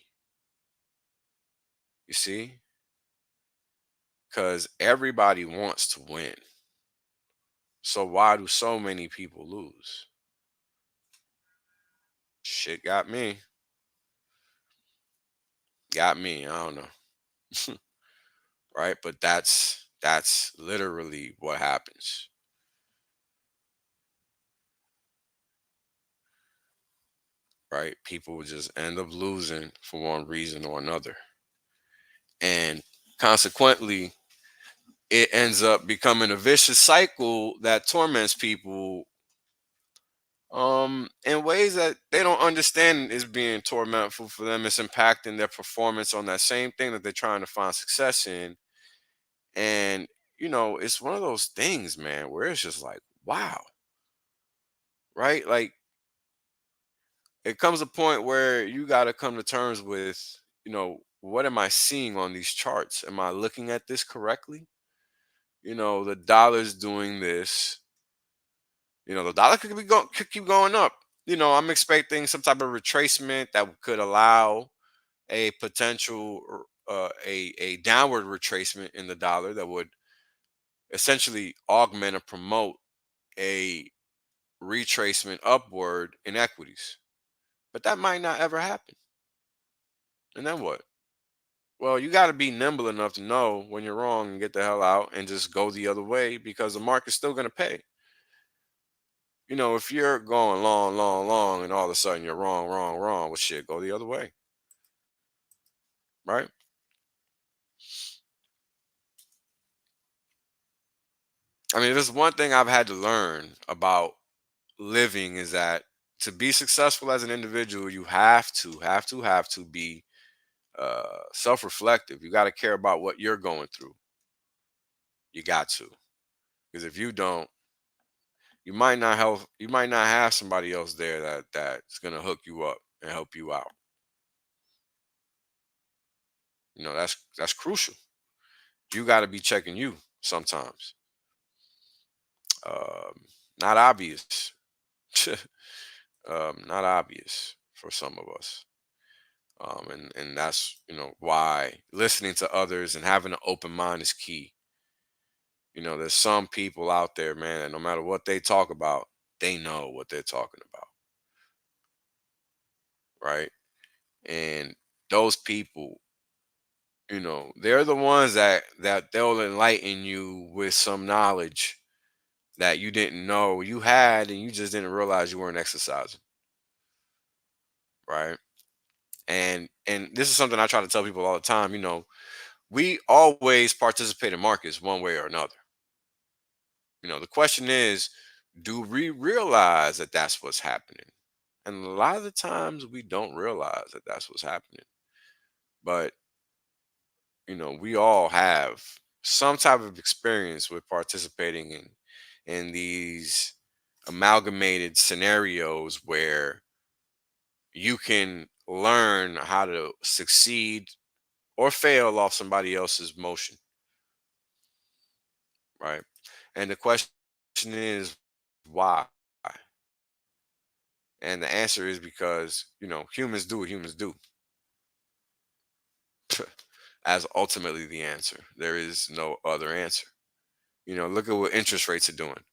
You see? Because everybody wants to win. So why do so many people lose? Shit got me. Got me. I don't know. Right? But that's literally what happens. Right? People just end up losing for one reason or another. And consequently, it ends up becoming a vicious cycle that torments people in ways that they don't understand is being tormentful for them. It's impacting their performance on that same thing that they're trying to find success in. And it's one of those things, man, where it's just like, wow, right? Like, it comes a point where you got to come to terms with, what am I seeing on these charts? Am I looking at this correctly? The dollar's doing this. The dollar could keep going up. I'm expecting some type of retracement that could allow a potential a downward retracement in the dollar that would essentially augment and promote a retracement upward in equities. But that might not ever happen. And then what? Well, you got to be nimble enough to know when you're wrong and get the hell out and just go the other way because the market's still going to pay. If you're going long, long, long, and all of a sudden you're wrong, wrong, wrong, well, shit, go the other way, right? I mean, there's one thing I've had to learn about living is that to be successful as an individual, you have to be self-reflective. You got to care about what you're going through. You got to, because if you don't, you might not have somebody else there that's gonna hook you up and help you out. That's crucial. You got to be checking you sometimes. Um, Not obvious. Not obvious for some of us. And that's why listening to others and having an open mind is key. There's some people out there, man, that no matter what they talk about, they know what they're talking about, right? And those people, they're the ones that they'll enlighten you with some knowledge that you didn't know you had and you just didn't realize you weren't exercising, right? And this is something I try to tell people all the time. We always participate in markets one way or another. The question is, do we realize that that's what's happening? And a lot of the times we don't realize that that's what's happening. But, we all have some type of experience with participating in these amalgamated scenarios where you can learn how to succeed or fail off somebody else's motion, right? And the question is why? And the answer is because, humans do what humans do. As ultimately the answer. There is no other answer. Look at what interest rates are doing.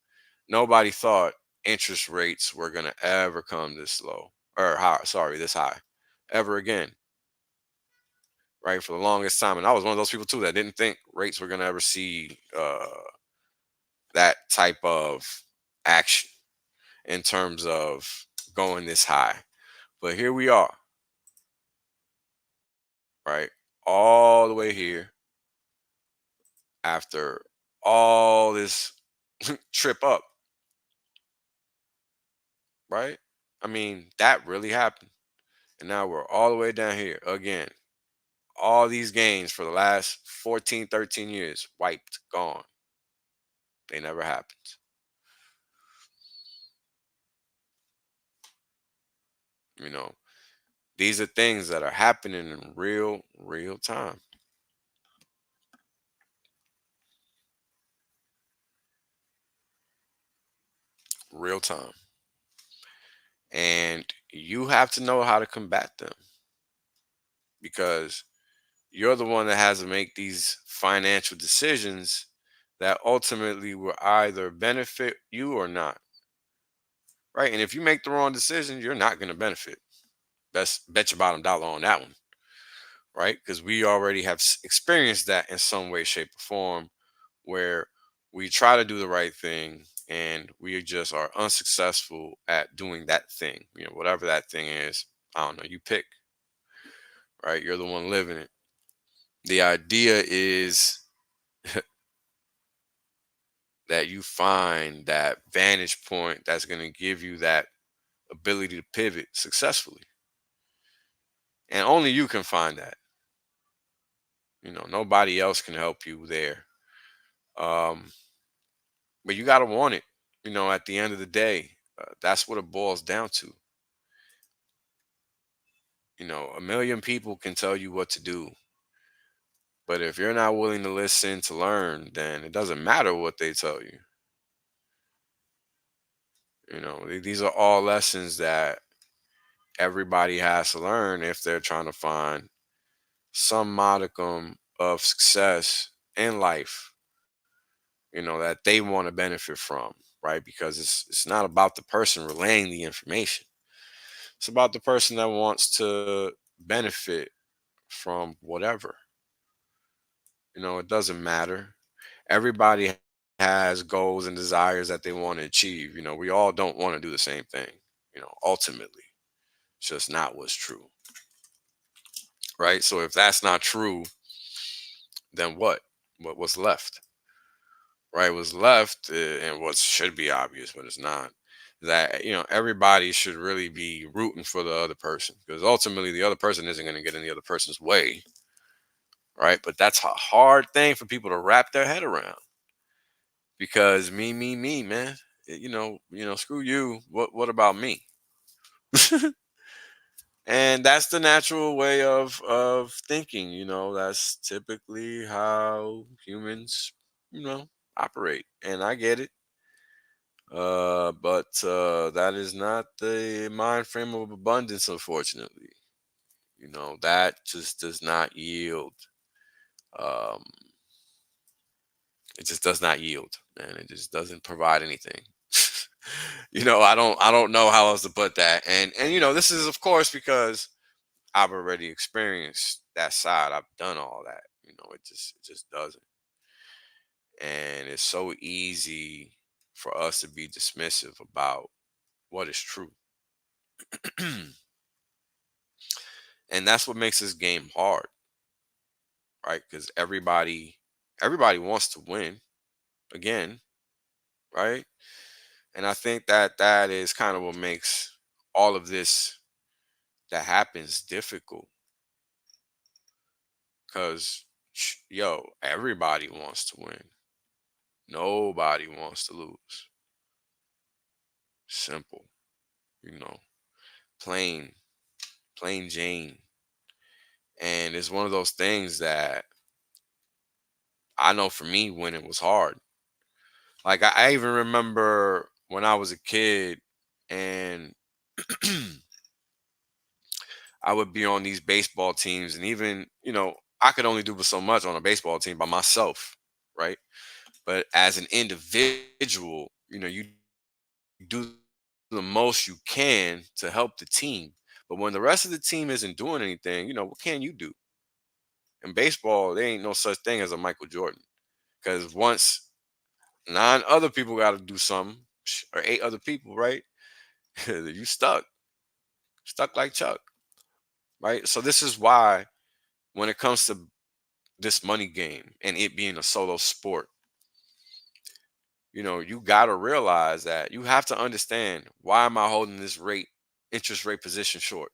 Nobody thought interest rates were going to ever come this low or high, sorry, this high ever again, right? For the longest time. And I was one of those people too that didn't think rates were going to ever see that type of action in terms of going this high. But here we are, right? All the way here after all this trip up, right? I mean, that really happened. And now we're all the way down here again. All these gains for the last 14, 13 years wiped, gone. They never happened. You know, these are things that are happening in real time. Real time. And you have to know how to combat them because you're the one that has to make these financial decisions that ultimately will either benefit you or not. Right. And if you make the wrong decision, you're not going to benefit. Best bet your bottom dollar on that one. Right. Because we already have experienced that in some way, shape, or form where we try to do the right thing and we just are unsuccessful at doing that thing. Whatever that thing is, I don't know, you pick, right? You're the one living it. The idea is that you find that vantage point that's going to give you that ability to pivot successfully. And only you can find that. Nobody else can help you there. Um, but you got to want it. At the end of the day, that's what it boils down to. A million people can tell you what to do, but if you're not willing to listen to learn, then it doesn't matter what they tell you. These are all lessons that everybody has to learn if they're trying to find some modicum of success in life, that they want to benefit from, right? Because it's not about the person relaying the information. It's about the person that wants to benefit from whatever. It doesn't matter. Everybody has goals and desires that they want to achieve. We all don't want to do the same thing, ultimately. It's just not what's true, right? So if that's not true, then what? What's left? Right? What's left, and what should be obvious, but it's not, that everybody should really be rooting for the other person, because ultimately the other person isn't going to get in the other person's way, right? But that's a hard thing for people to wrap their head around, because me, man. Screw you. What about me? And that's the natural way of thinking. That's typically how humans, operate. And I get it. But that is not the mind frame of abundance, unfortunately. That just does not yield. Um, it just does not yield, and it just doesn't provide anything. I don't know how else to put that. And this is of course because I've already experienced that side. I've done all that. It just doesn't. And it's so easy for us to be dismissive about what is true. And that's what makes this game hard, right? Because everybody wants to win again, right? And I think that that is kind of what makes all of this that happens difficult, because everybody wants to win. Nobody wants to lose. Simple, you know, plain, plain Jane. And it's one of those things that I know for me when it was hard. Like I even remember when I was a kid and I would be on these baseball teams, and even, I could only do so much on a baseball team by myself, right? But as an individual, you do the most you can to help the team. But when the rest of the team isn't doing anything, what can you do? In baseball, there ain't no such thing as a Michael Jordan. Because once nine other people got to do something, or eight other people, right? You stuck like Chuck, right? So this is why when it comes to this money game and it being a solo sport, you got to realize that you have to understand, why am I holding this interest rate position short?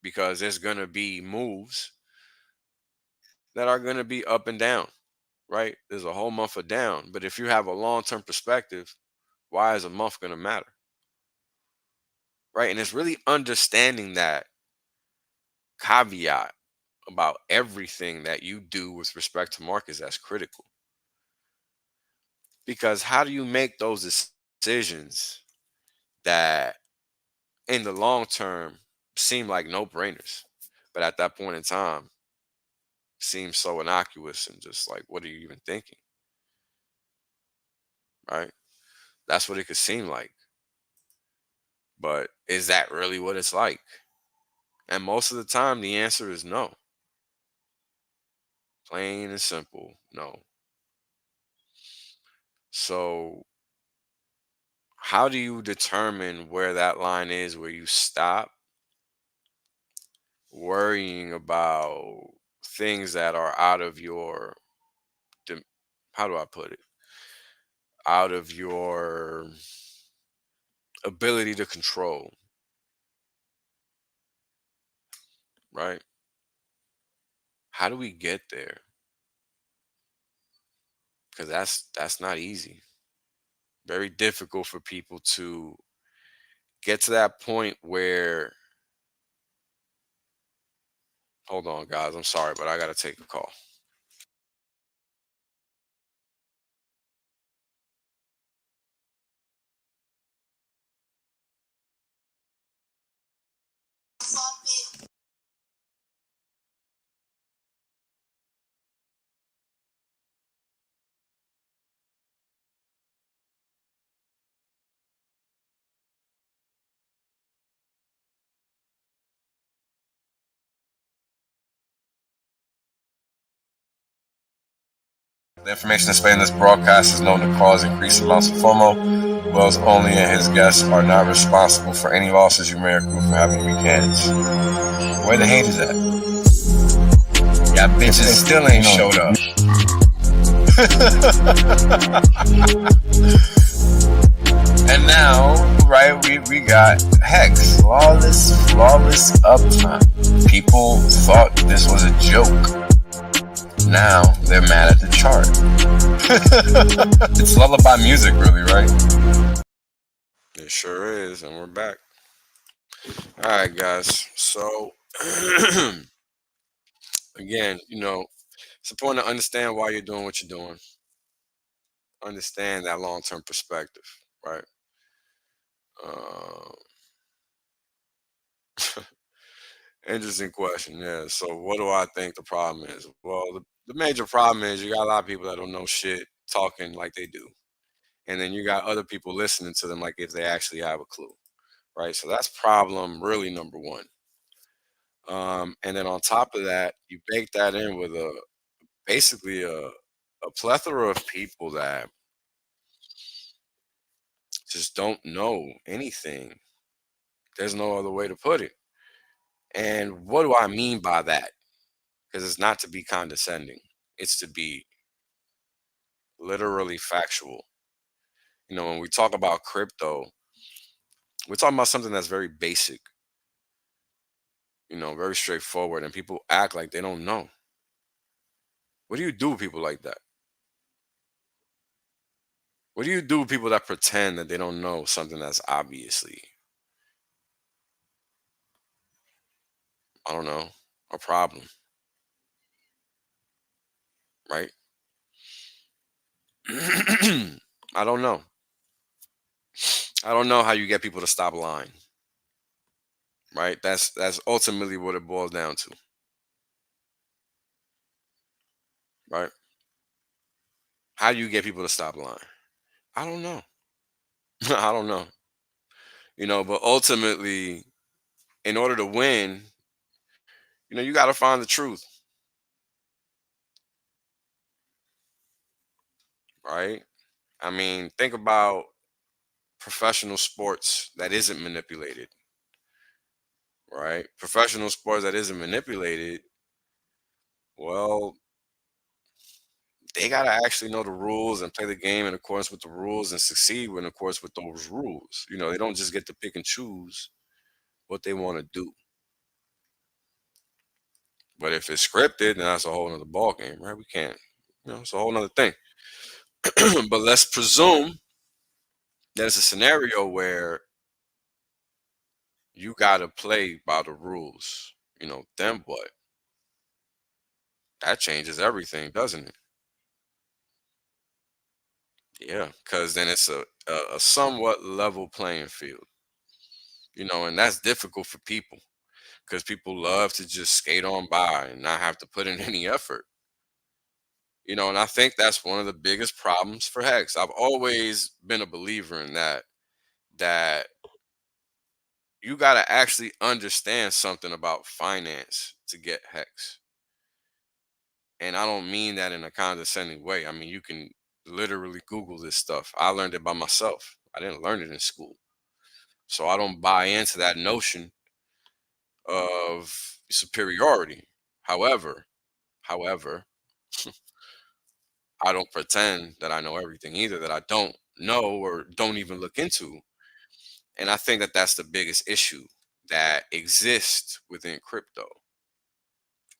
Because there's going to be moves that are going to be up and down, right? There's a whole month of down. But if you have a long term perspective, why is a month going to matter? Right. And it's really understanding that caveat about everything that you do with respect to markets that's critical. Because how do you make those decisions that in the long term seem like no brainers, but at that point in time seem so innocuous and just like, what are you even thinking? Right. That's what it could seem like. But is that really what it's like? And most of the time, the answer is no. Plain and simple, no. So, how do you determine where that line is where you stop worrying about things that are out of your, dim- how do I put it? Out of your ability to control, right? How do we get there? Because that's not easy. Very difficult for people to get to that point where Hold on, guys. I'm sorry, but I gotta take a call. The information displayed in this broadcast is known to cause increased amounts of FOMO. Wells only and his guests are not responsible for any losses you may accrue from having weak hands. Where the haters at? Y'all bitches still ain't showed up. And now, right, we got Hex. Flawless uptime. People thought this was a joke. Now they're mad at the chart. It's lullaby music, really, right? It sure is, and we're back. All right, guys. So, again, it's important to understand why you're doing what you're doing. Understand that long-term perspective, right? Uh, Interesting question. Yeah. So, what do I think the problem is? Well, the major problem is you got a lot of people that don't know shit talking like they do, and then you got other people listening to them like if they actually have a clue, right? So that's problem really number one. And then on top of that, you bake that in with a basically a plethora of people that just don't know anything. There's no other way to put it. And what do I mean by that? Because it's not to be condescending. It's to be literally factual. When we talk about crypto, we're talking about something that's very basic, very straightforward, and people act like they don't know. What do you do with people like that? What do you do with people that pretend that they don't know something that's obviously, I don't know, a problem, right? I don't know. I don't know how you get people to stop lying, right? That's ultimately what it boils down to, right? How do you get people to stop lying? I don't know. I don't know. But ultimately, in order to win, you got to find the truth, right? I mean, think about professional sports that isn't manipulated, right? Professional sports that isn't manipulated, well, they got to actually know the rules and play the game in accordance with the rules and succeed in accordance with those rules. They don't just get to pick and choose what they want to do. But if it's scripted, then that's a whole nother ball game, right? We can't, it's a whole nother thing. But let's presume that it's a scenario where you got to play by the rules. Then what? That changes everything, doesn't it? Yeah, because then it's a somewhat level playing field, and that's difficult for people because people love to just skate on by and not have to put in any effort. And I think that's one of the biggest problems for Hex. I've always been a believer in that you got to actually understand something about finance to get Hex. And I don't mean that in a condescending way. I mean, you can literally Google this stuff. I learned it by myself. I didn't learn it in school. So I don't buy into that notion of superiority. However, however, I don't pretend that I know everything either that I don't know or don't even look into. And I think that that's the biggest issue that exists within crypto,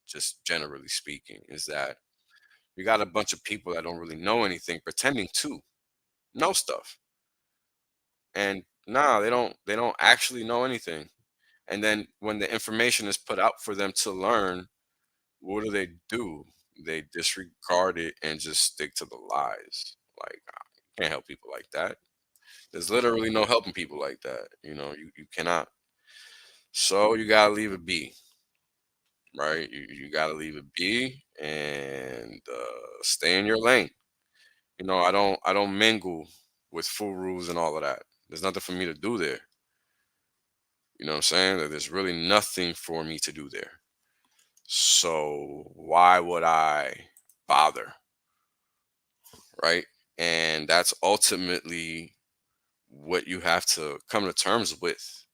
just generally speaking, is that you got a bunch of people that don't really know anything pretending to know stuff. And nah, they don't actually know anything. And then when the information is put out for them to learn, what do they do? They disregard it and just stick to the lies. Like, you can't help people like that. There's literally no helping people like that. You cannot. So you gotta leave it be, right? You gotta leave it be and stay in your lane. I don't mingle with furus and all of that. There's nothing for me to do there. You know what I'm saying? There's really nothing for me to do there. So why would I bother, right? And that's ultimately what you have to come to terms with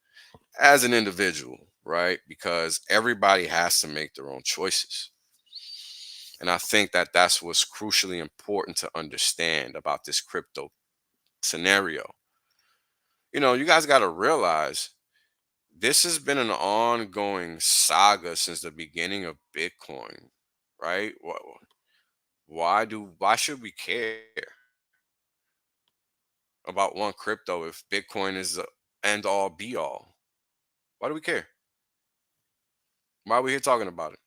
as an individual, right? Because everybody has to make their own choices. And I think that that's what's crucially important to understand about this crypto scenario. You guys got to realize this has been an ongoing saga since the beginning of Bitcoin, right? Why should we care about one crypto if Bitcoin is the end all be all? Why do we care? Why are we here talking about it?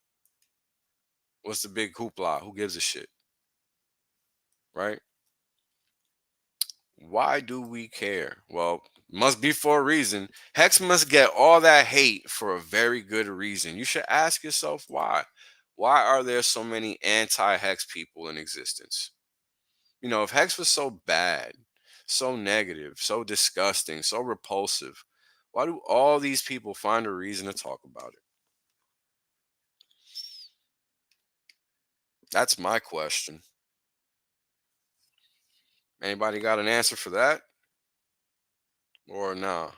What's the big hoopla? Who gives a shit, right? Why do we care? Well, must be for a reason. Hex must get all that hate for a very good reason. You should ask yourself why. Why are there so many anti-Hex people in existence? If Hex was so bad, so negative, so disgusting, so repulsive, why do all these people find a reason to talk about it? That's my question. Anybody got an answer for that? Or nah?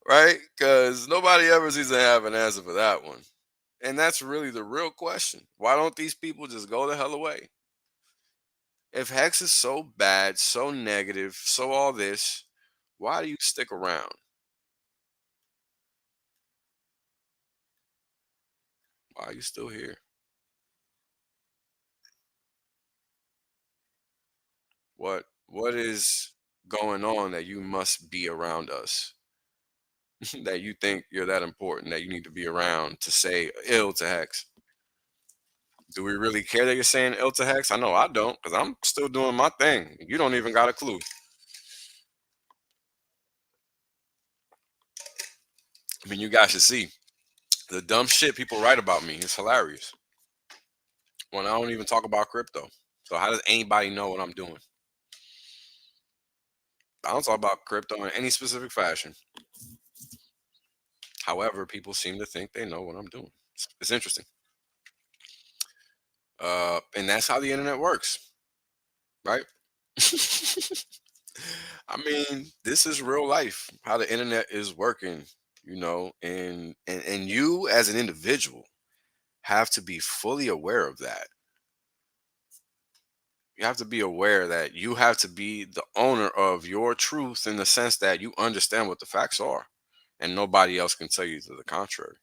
Right? Because nobody ever seems to have an answer for that one. And that's really the real question. Why don't these people just go the hell away? If Hex is so bad, so negative, so all this, why do you stick around? Why are you still here? What is going on that you must be around us? That you think you're that important that you need to be around to say ill to Hex? Do we really care that you're saying ill to Hex? I know I don't, because I'm still doing my thing. You don't even got a clue. I mean, you guys should see the dumb shit people write about me. It's hilarious. When I don't even talk about crypto. So how does anybody know what I'm doing? I don't talk about crypto in any specific fashion. However, people seem to think they know what I'm doing. It's interesting. And that's how the internet works, right? I mean, this is real life. How the internet is working, and you as an individual have to be fully aware of that. You have to be aware that you have to be the owner of your truth in the sense that you understand what the facts are, and nobody else can tell you to the contrary.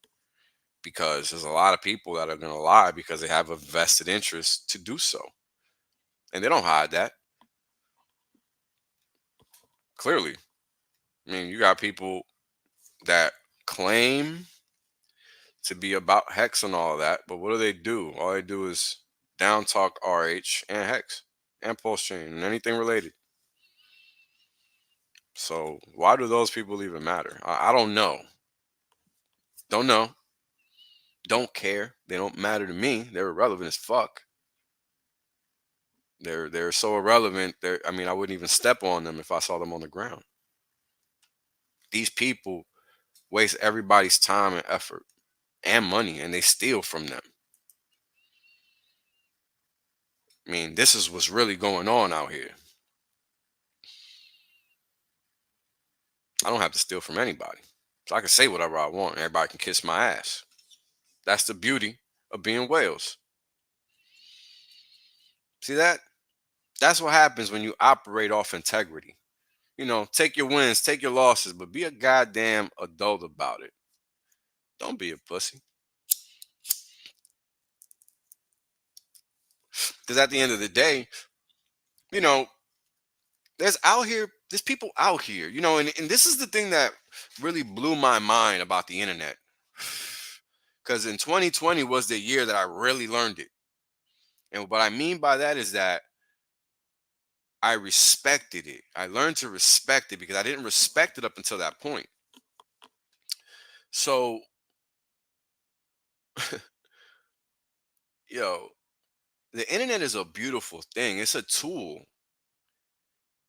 Because there's a lot of people that are going to lie because they have a vested interest to do so, and they don't hide that clearly. I mean, you got people that claim to be about Hex and all of that, but what do? All they do is down talk RH and Hex and Pulse Chain and anything related. So why do those people even matter? I don't know. Don't know. Don't care. They don't matter to me. They're irrelevant as fuck. They're so irrelevant. I mean, I wouldn't even step on them if I saw them on the ground. These people waste everybody's time and effort and money, and they steal from them. I mean, this is what's really going on out here. I don't have to steal from anybody. So I can say whatever I want. Everybody can kiss my ass. That's the beauty of being Wales. See that? That's what happens when you operate off integrity. Take your wins, take your losses, but be a goddamn adult about it. Don't be a pussy. Because at the end of the day, you know, there's people out here, and this is the thing that really blew my mind about the internet. Because in 2020 was the year that I really learned it. And what I mean by that is that I respected it. I learned to respect it because I didn't respect it up until that point. So, yo, the internet is a beautiful thing. It's a tool.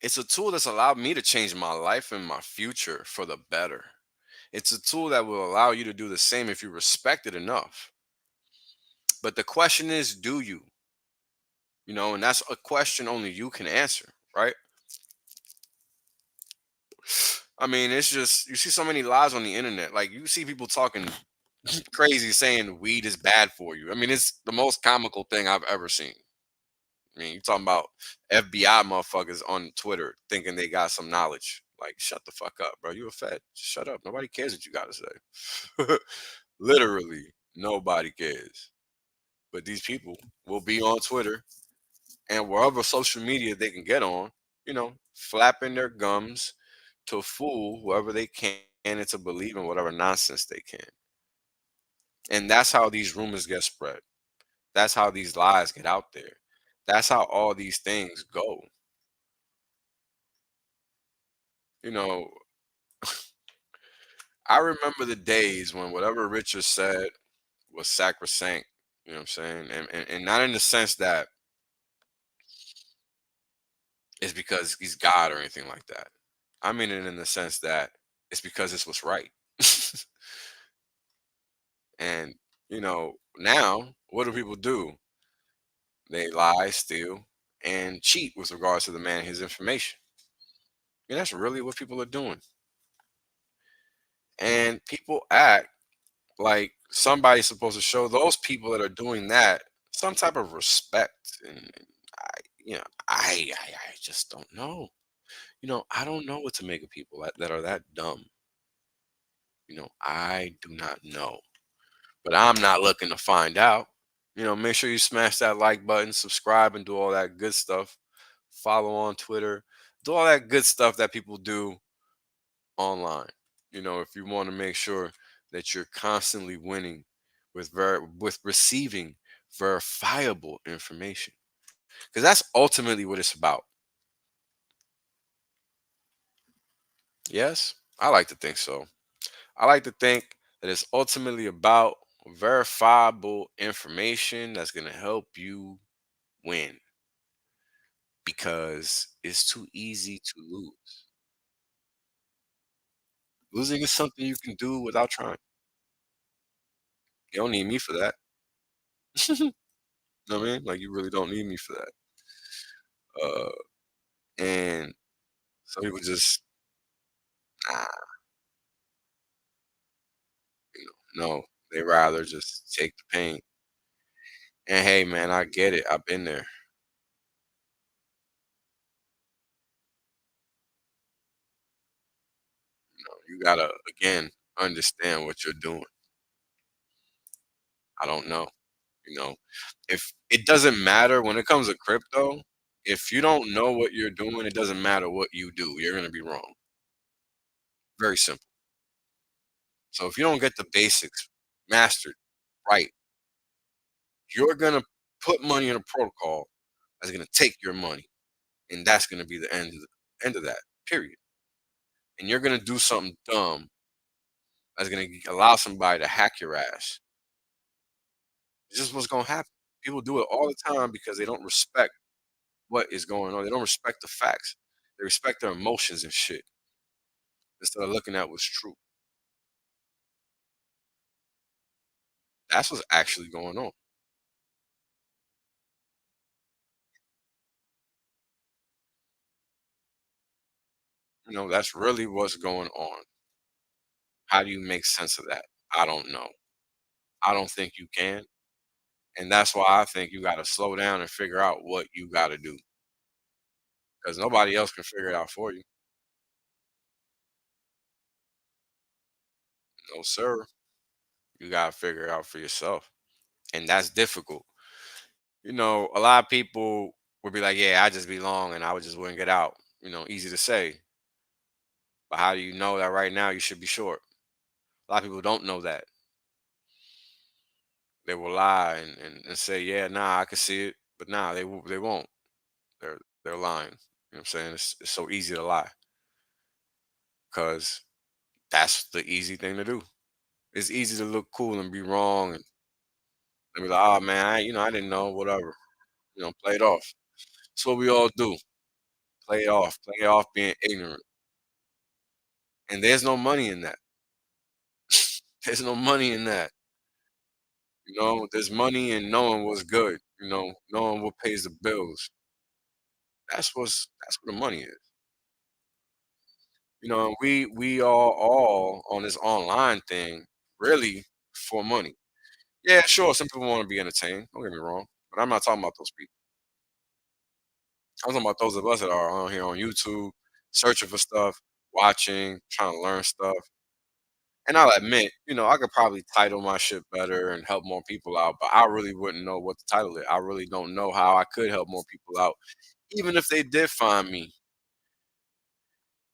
It's a tool that's allowed me to change my life and my future for the better. It's a tool that will allow you to do the same if you respect it enough. But the question is, do you? And that's a question only you can answer, right? I mean, it's just you see so many lies on the internet. Like you see people talking crazy saying weed is bad for you. I mean, it's the most comical thing I've ever seen. I mean, you talking about FBI motherfuckers on Twitter thinking they got some knowledge. Like, shut the fuck up, bro. You a fed. Just shut up. Nobody cares what you got to say. Literally, nobody cares. But these people will be on Twitter and wherever social media they can get on, flapping their gums to fool whoever they can into believing whatever nonsense they can. And that's how these rumors get spread. That's how these lies get out there. That's how all these things go. You know, I remember the days when whatever Richard said was sacrosanct. You know what I'm saying? And not in the sense that it's because he's God or anything like that. I mean it in the sense that it's because it's what's right. And, now what do people do? They lie, steal, and cheat with regards to the man and his information. And that's really what people are doing. And people act like somebody's supposed to show those people that are doing that some type of respect. And I, I just don't know. I don't know what to make of people that are that dumb. I do not know. But I'm not looking to find out. Make sure you smash that like button, subscribe, and do all that good stuff. Follow on Twitter, do all that good stuff that people do online. If you want to make sure that you're constantly winning with receiving verifiable information, because that's ultimately what it's about. Yes, I like to think so. I like to think that it's ultimately about verifiable information that's going to help you win because it's too easy to lose. Losing is something you can do without trying. You don't need me for that. You know what I mean? Like you really don't need me for that. Uh, and some people just nah, no. They rather just take the pain. And hey, man, I get it. I've been there. You gotta again understand what you're doing. I don't know. If it doesn't matter when it comes to crypto, if you don't know what you're doing, it doesn't matter what you do. You're gonna be wrong. Very simple. So if you don't get the basics mastered right, you're gonna put money in a protocol that's gonna take your money, and that's gonna be the end of that. Period. And you're gonna do something dumb that's gonna allow somebody to hack your ass. It's just what's gonna happen. People do it all the time because they don't respect what is going on. They don't respect the facts. They respect their emotions and shit instead of looking at what's true. That's what's actually going on. That's really what's going on. How do you make sense of that? I don't know. I don't think you can. And that's why I think you got to slow down and figure out what you got to do because nobody else can figure it out for you. No, sir. You got to figure it out for yourself. And that's difficult. A lot of people would be like, yeah, I just be long and I would just wouldn't get out. Easy to say. But how do you know that right now you should be short? A lot of people don't know that. They will lie and say, yeah, nah, I can see it, but nah, they won't. They're lying. You know what I'm saying? It's so easy to lie because that's the easy thing to do. It's easy to look cool and be wrong and be like, oh man, I didn't know, whatever. Play it off. That's what we all do. Play off being ignorant. And there's no money in that. There's no money in that. There's money in knowing what's good, knowing what pays the bills. That's what the money is. And we all on this online thing really for money. Yeah, sure, some people want to be entertained. Don't get me wrong. But I'm not talking about those people. I'm talking about those of us that are on here on YouTube, searching for stuff, watching, trying to learn stuff. And I'll admit, I could probably title my shit better and help more people out, but I really wouldn't know what to title it. I really don't know how I could help more people out, even if they did find me.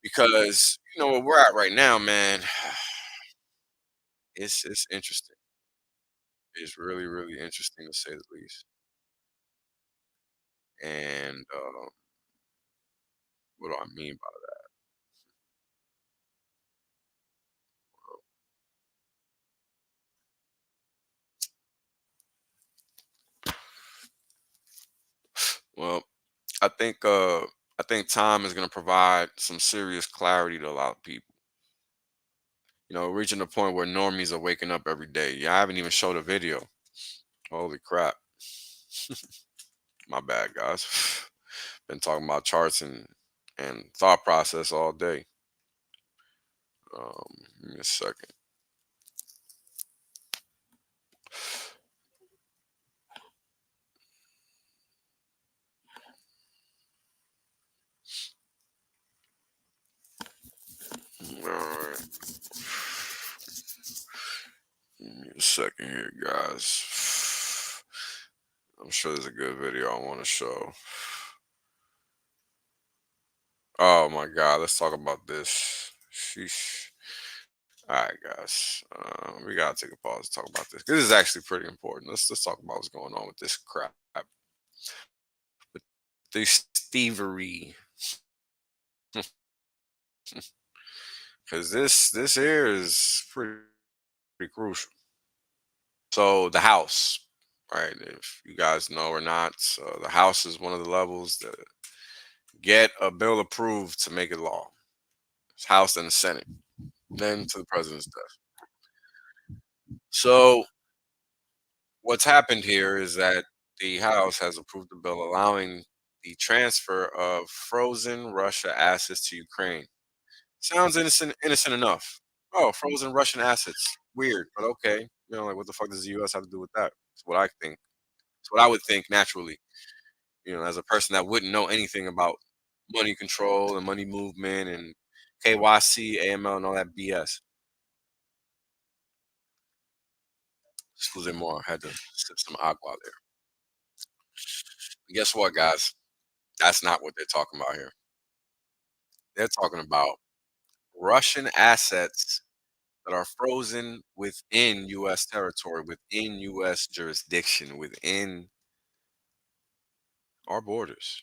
Because where we're at right now, man, it's interesting. It's really, really interesting to say the least. And what do I mean by that? Well, I think uh I think time is gonna provide some serious clarity to a lot of people. Reaching the point where normies are waking up every day. Yeah, I haven't even showed a video. Holy crap. My bad, guys. Been talking about charts and thought process all day. Give me a second. All right. Give me a second here, guys. I'm sure there's a good video I want to show. Oh my God, let's talk about this. Sheesh. All right, guys. We gotta take a pause to talk about this. This is actually pretty important. Let's talk about what's going on with this crap, this thievery, because this here is pretty crucial. So the House, right? If you guys know or not, so the House is one of the levels that get a bill approved to make it law. It's House and the Senate, then to the president's desk. So what's happened here is that the House has approved a bill allowing the transfer of frozen Russia assets to Ukraine. Sounds innocent enough. Oh, frozen Russian assets. Weird, but okay. Like what the fuck does the US have to do with that? It's what I think. It's what I would think naturally. As a person that wouldn't know anything about money control and money movement and KYC, AML, and all that BS. Excuse me more. I had to sip some agua there. Guess what, guys? That's not what they're talking about here. They're talking about Russian assets that are frozen within US territory, within US jurisdiction, within our borders,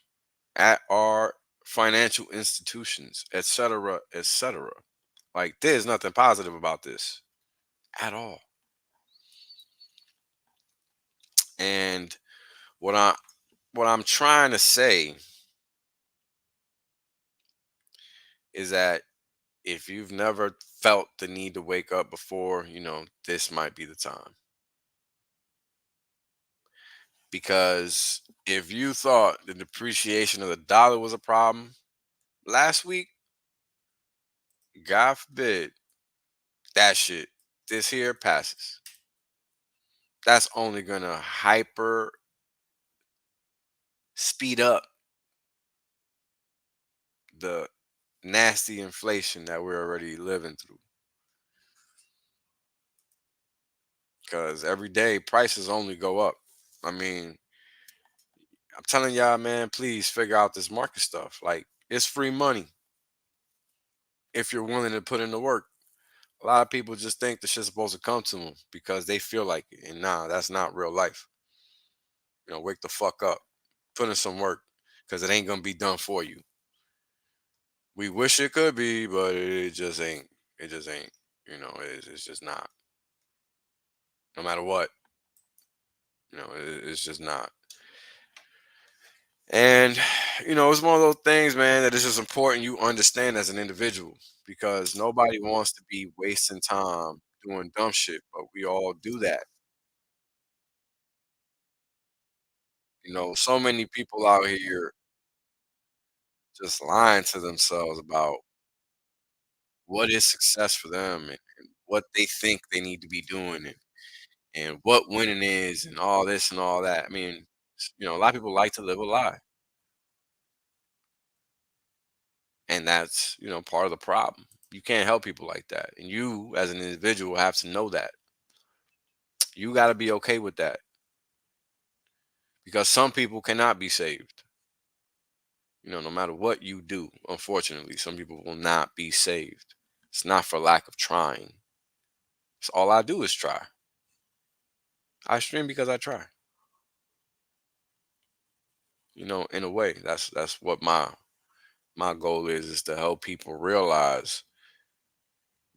at our financial institutions, etc., etc. Like there's nothing positive about this at all. And what I what I'm trying to say is that if you've never felt the need to wake up before, this might be the time. Because if you thought the depreciation of the dollar was a problem last week, God forbid that shit, this here passes. That's only gonna hyper speed up the nasty inflation that we're already living through. Because every day prices only go up. I mean, I'm telling y'all, man, please figure out this market stuff. Like, it's free money if you're willing to put in the work. A lot of people just think the shit's supposed to come to them because they feel like it. And nah, that's not real life. Wake the fuck up. Put in some work because it ain't gonna be done for you. We wish it could be, but it just ain't. It just ain't. It's just not. No matter what, it's just not. And it's one of those things, man, that it's just important you understand as an individual because nobody wants to be wasting time doing dumb shit, but we all do that. So many people out here just lying to themselves about what is success for them and what they think they need to be doing and what winning is and all this and all that. I mean, a lot of people like to live a lie. And that's, part of the problem. You can't help people like that. And you, as an individual, have to know that. You got to be okay with that because some people cannot be saved. No matter what you do, unfortunately, some people will not be saved. It's not for lack of trying. It's all I do is try. I stream because I try. In a way, that's what my goal is to help people realize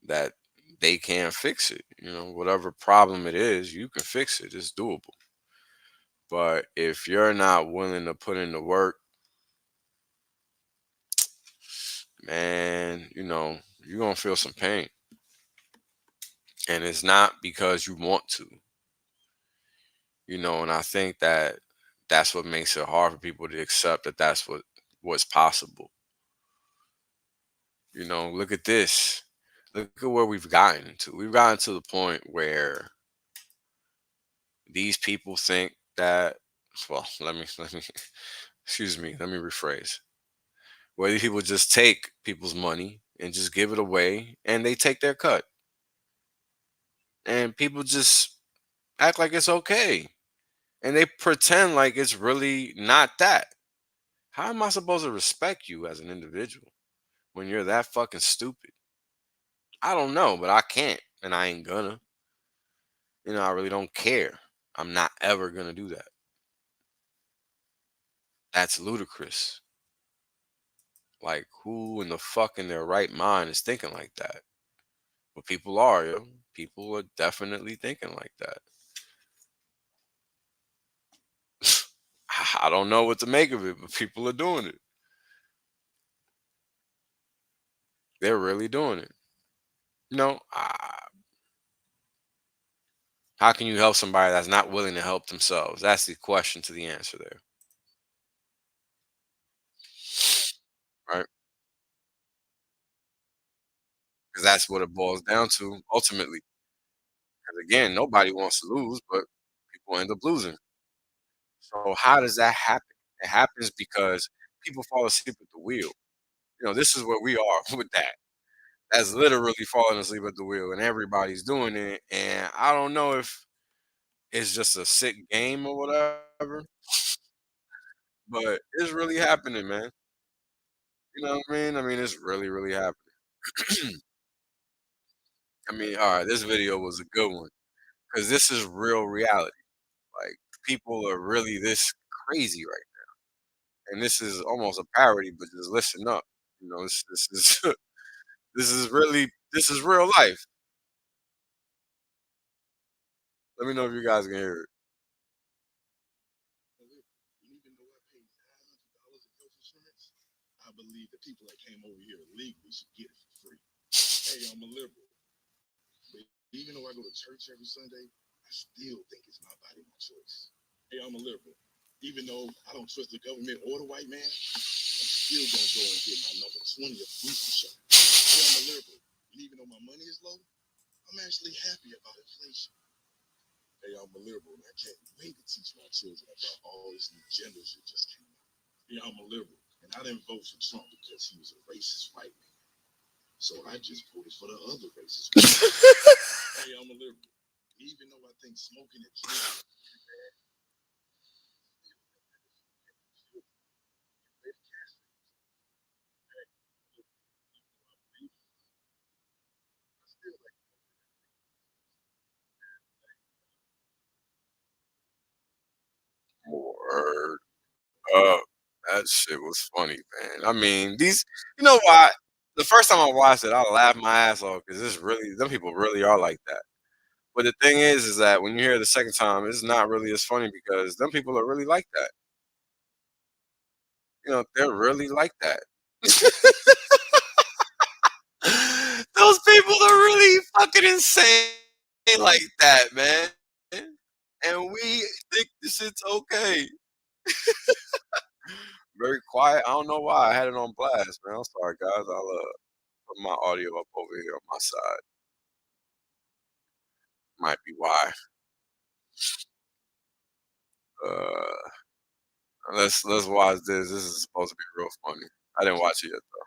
that they can fix it. Whatever problem it is, you can fix it. It's doable. But if you're not willing to put in the work, man, you're going to feel some pain. And it's not because you want to, and I think that that's what makes it hard for people to accept that that's what's possible. Look at this. Look at where we've gotten to. We've gotten to the point where these people think that, well, let me excuse me, let me rephrase. Where these people just take people's money and just give it away and they take their cut. And people just act like it's okay. And they pretend like it's really not that. How am I supposed to respect you as an individual when you're that fucking stupid? I don't know, but I can't and I ain't gonna. I really don't care. I'm not ever gonna do that. That's ludicrous. Like, who in the fuck in their right mind is thinking like that? But people are, yo. People are definitely thinking like that. I don't know what to make of it, but people are doing it. They're really doing it. How can you help somebody that's not willing to help themselves? That's the question to the answer there, right? Because that's what it boils down to ultimately. Because again, nobody wants to lose, but people end up losing. So how does that happen? It happens because people fall asleep at the wheel. This is where we are with that. That's literally falling asleep at the wheel, and everybody's doing it. And I don't know if it's just a sick game or whatever, but it's really happening, man. You know what I mean? I mean, it's really, really happening. I mean, all right, this video was a good one because this is real reality. Like, people are really this crazy right now, and this is almost a parody, but just listen up. This is this is real life. Let me know if you guys can hear it. Uh, that shit was funny, man. I mean, these you know why? The first time I watched it, I laughed my ass off because this really them people really are like that. But the thing is that when you hear it the second time, it's not really as funny because them people are really like that. You know, they're really like that. Those people are really fucking insane like that, man. And we think this shit's okay. Very quiet. I don't know why. I had it on blast, man. I'm sorry, guys. I'll put my audio up over here on my side. Might be why. Uh, let's watch this. This is supposed to be real funny. I didn't watch it yet though.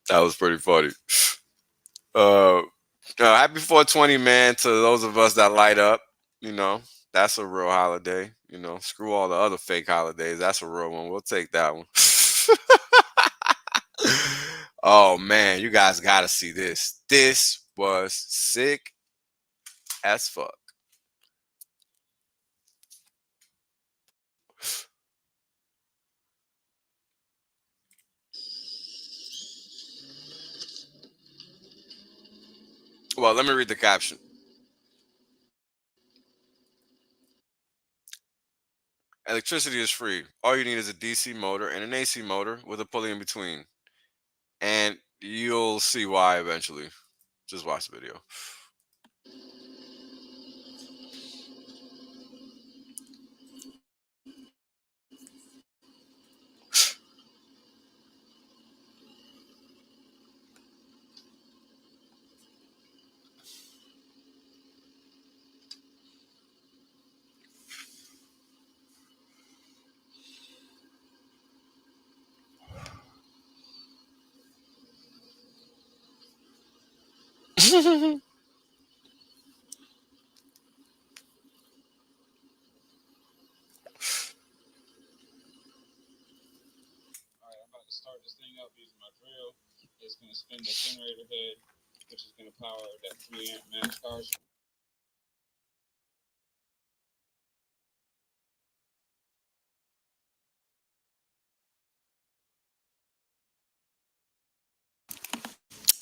That was pretty funny. Uh, happy 420, man, to those of us that light up. You know, that's a real holiday. You know, screw all the other fake holidays. That's a real one. We'll take that one. Oh man, you guys got to see this. This was sick as fuck. Well, let me read the caption. Electricity is free. All you need is a DC motor and an AC motor with a pulley in between. And you'll see why eventually. Just watch the video.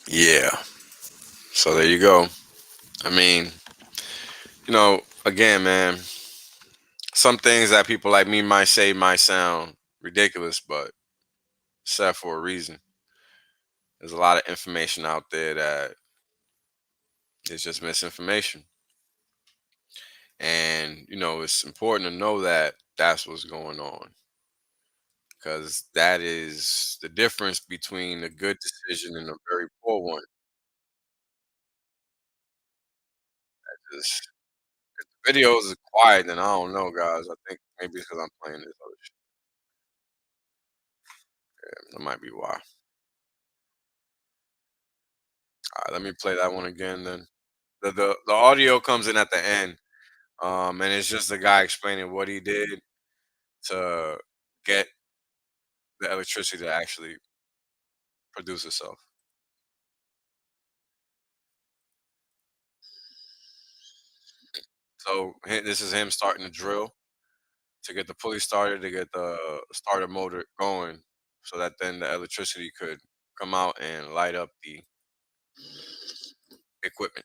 Yeah. So there you go. I mean, again, man, some things that people like me might say might sound ridiculous, but said for a reason. There's a lot of information out there that is just misinformation. And, it's important to know that that's what's going on because that is the difference between a good decision and a very poor one. Just, if the videos are quiet, then I don't know, guys. I think maybe it's because I'm playing this other shit. That might be why. All right, let me play that one again then. The audio comes in at the end, and it's just the guy explaining what he did to get the electricity to actually produce itself. So this is him starting to drill to get the pulley started to get the starter motor going, so that then the electricity could come out and light up the equipment.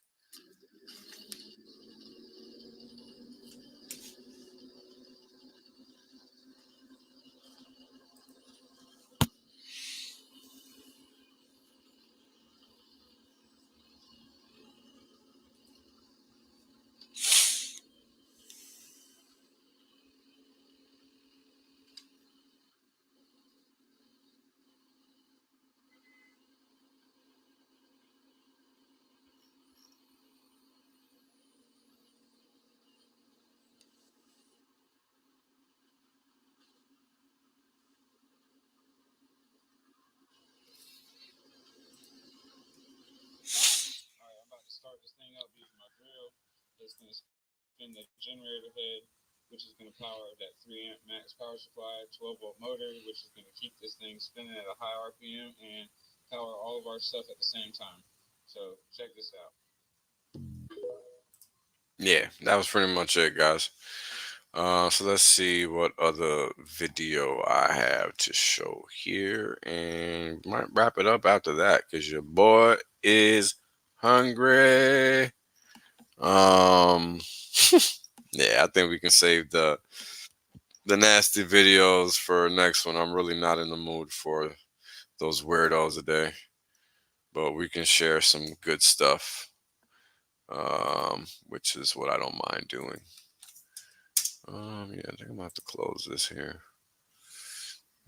It's going to spin the generator head, which is going to power that 3 amp max power supply, 12-volt motor, which is going to keep this thing spinning at a high RPM and power all of our stuff at the same time. So check this out. Yeah, that was pretty much it, guys. So let's see what other video I have to show here, and might wrap it up after that because your boy is hungry. Um, yeah, I think we can save the nasty videos for next one. I'm really not in the mood for those weirdos today, but we can share some good stuff, which is what I don't mind doing. Yeah, I think I'm gonna have to close this here.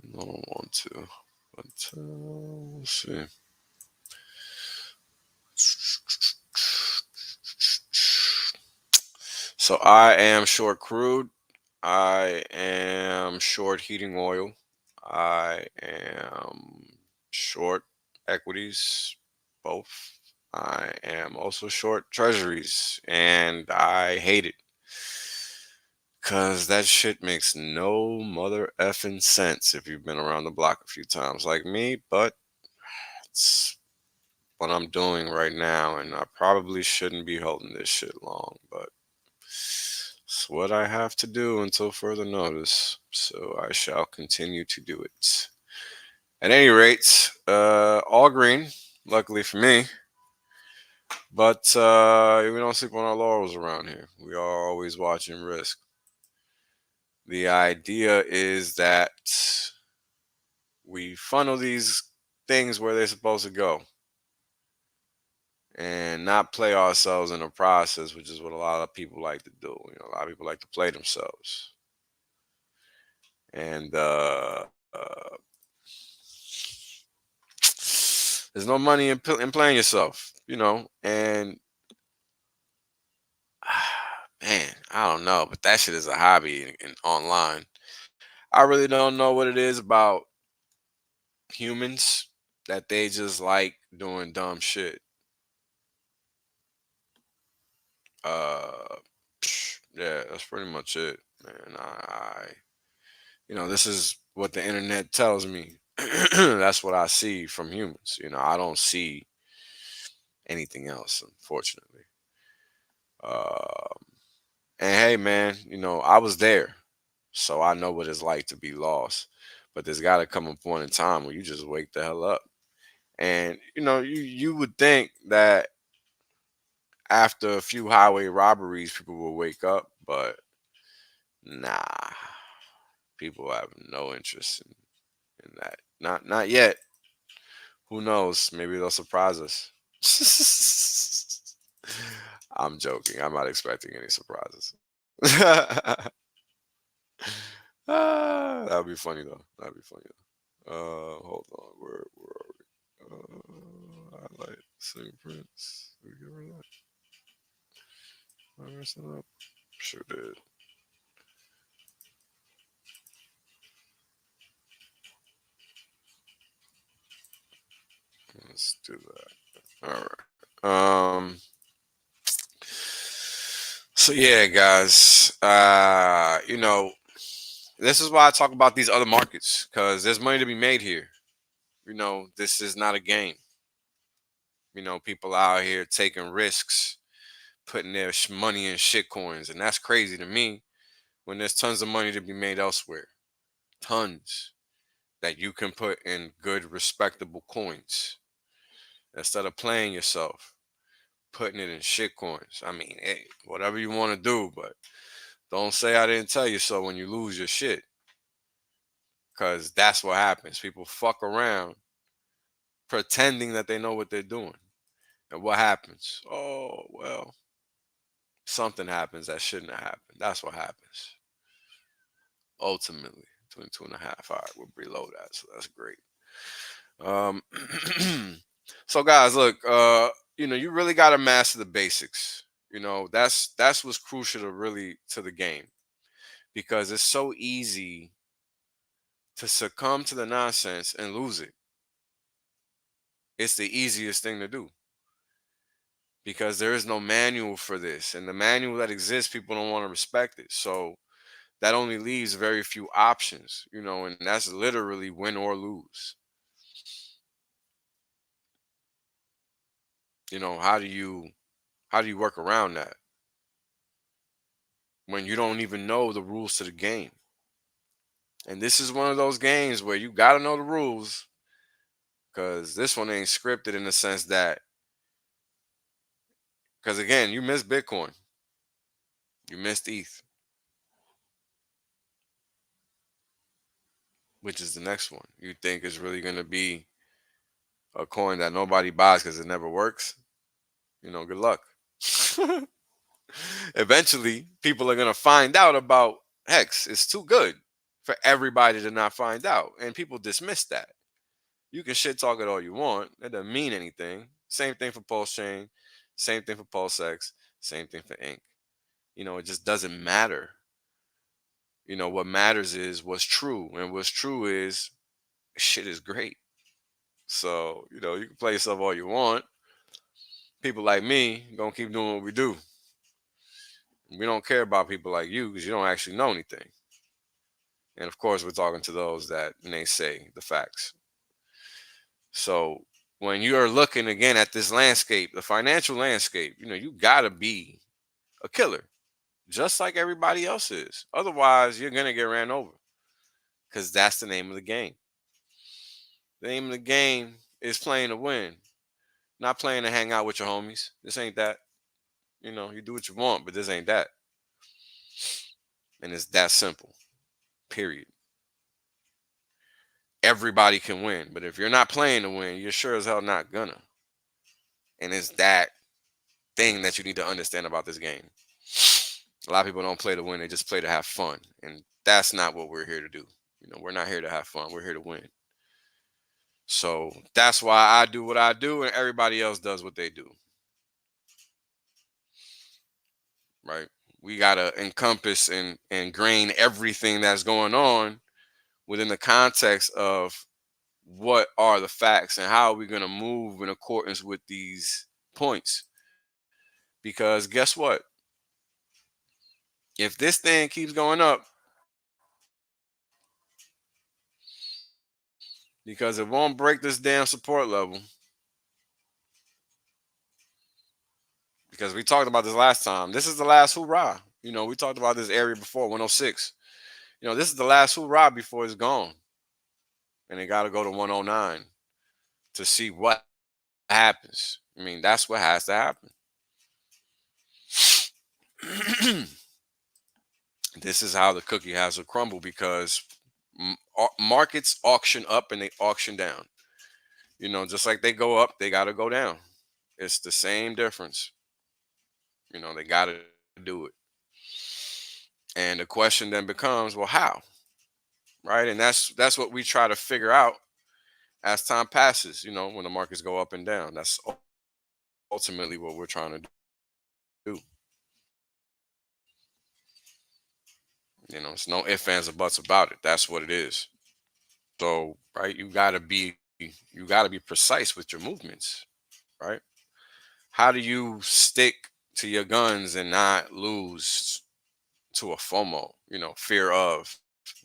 I don't want to, but we'll see. So I am short crude. I am short heating oil. I am short equities, both. I am also short treasuries, and I hate it because that shit makes no mother effing sense if you've been around the block a few times like me, but it's what I'm doing right now, and I probably shouldn't be holding this shit long, but it's what I have to do until further notice, so I shall continue to do it. At any rate, all green, luckily for me, but we don't sleep on our laurels around here. We are always watching risk. The idea is that we funnel these things where they're supposed to go and not play ourselves in the process, which is what a lot of people like to do. A lot of people like to play themselves. And there's no money in playing yourself, and man, I don't know, but that shit is a hobby in online. I really don't know what it is about humans that they just like doing dumb shit. Uh, yeah, that's pretty much it, man. This is what the internet tells me. That's what I see from humans. I don't see anything else, unfortunately. Um, and hey, man, I was there, so I know what it's like to be lost. But there's got to come a point in time where you just wake the hell up. And you would think that after a few highway robberies, people will wake up, but nah, people have no interest in that. Not yet. Who knows? Maybe they'll surprise us. I'm joking. I'm not expecting any surprises. That would be funny though. That'd be funny though. Hold on. Where are we? Highlight sing prints. Did we get rid of that? Am I messing up? Sure did. Let's do that. All right. So yeah, guys. This is why I talk about these other markets because there's money to be made here. This is not a game. People out here taking risks, putting their money in shit coins, and that's crazy to me when there's tons of money to be made elsewhere. Tons that you can put in good, respectable coins instead of playing yourself, putting it in shit coins. I mean, hey, whatever you want to do, but don't say I didn't tell you so when you lose your shit. Because that's what happens. People fuck around pretending that they know what they're doing. And what happens? Oh, well, something happens that shouldn't have happened. That's what happens. Ultimately, 22 and a half. All right, we'll reload that. So that's great. Um, so guys, look, you really got to master the basics. That's what's crucial to the game because it's so easy to succumb to the nonsense and lose it. It's the easiest thing to do. because there is no manual for this. And the manual that exists, people don't want to respect it. So that only leaves very few options, and that's literally win or lose. How do you work around that when you don't even know the rules to the game? And this is one of those games where you got to know the rules, because this one ain't scripted in the sense that, because again, you missed Bitcoin, you missed ETH, which is the next one. You think is really going to be a coin that nobody buys because it never works? Good luck. Eventually, people are going to find out about Hex. It's too good for everybody to not find out. And people dismiss that. You can shit talk it all you want. That doesn't mean anything. Same thing for Pulse Chain. Same thing for Pulse X. Same thing for Ink. It just doesn't matter. What matters is what's true. And what's true is shit is great. So, you can play yourself all you want. People like me gonna keep doing what we do. We don't care about people like you because you don't actually know anything. And of course, we're talking to those that naysay the facts. So when you are looking again at this landscape, the financial landscape, you gotta be a killer, just like everybody else is. Otherwise, you're gonna get ran over, because that's the name of the game. The name of the game is playing to win, not playing to hang out with your homies. This ain't that. You do what you want, but this ain't that. And it's that simple. Period. Everybody can win, but if you're not playing to win, you're sure as hell not gonna. And it's that thing that you need to understand about this game. A lot of people don't play to win, they just play to have fun. And that's not what we're here to do. We're not here to have fun, we're here to win. So that's why I do what I do and everybody else does what they do. Right? We gotta encompass and grain everything that's going on within the context of what are the facts and how are we going to move in accordance with these points. Because guess what? If this thing keeps going up, because it won't break this damn support level, because we talked about this last time. This is the last hoorah. We talked about this area before, 106. This is the last hoorah before it's gone. And it got to go to 109 to see what happens. That's what has to happen. This is how the cookie has to crumble, because markets auction up and they auction down. Just like they go up, they got to go down. It's the same difference. They got to do it. And the question then becomes, well, how? Right? And that's what we try to figure out as time passes, when the markets go up and down. That's ultimately what we're trying to do. It's no ifs, ands, or buts about it. That's what it is. So, right, you gotta be precise with your movements, right? How do you stick to your guns and not lose to a FOMO, fear of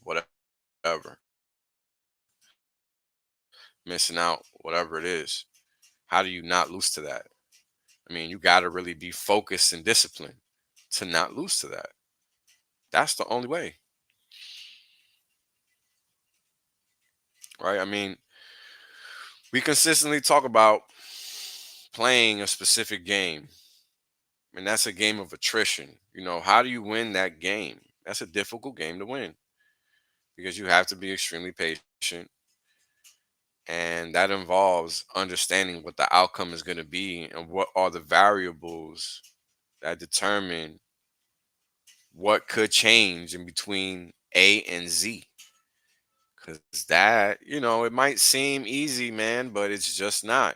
whatever, missing out, whatever it is? How do you not lose to that? You got to really be focused and disciplined to not lose to that. That's the only way, right? We consistently talk about playing a specific game, and that's a game of attrition. How do you win that game? That's a difficult game to win, because you have to be extremely patient, and that involves understanding what the outcome is going to be and what are the variables that determine what could change in between A and Z. Because that, it might seem easy, man, but it's just not.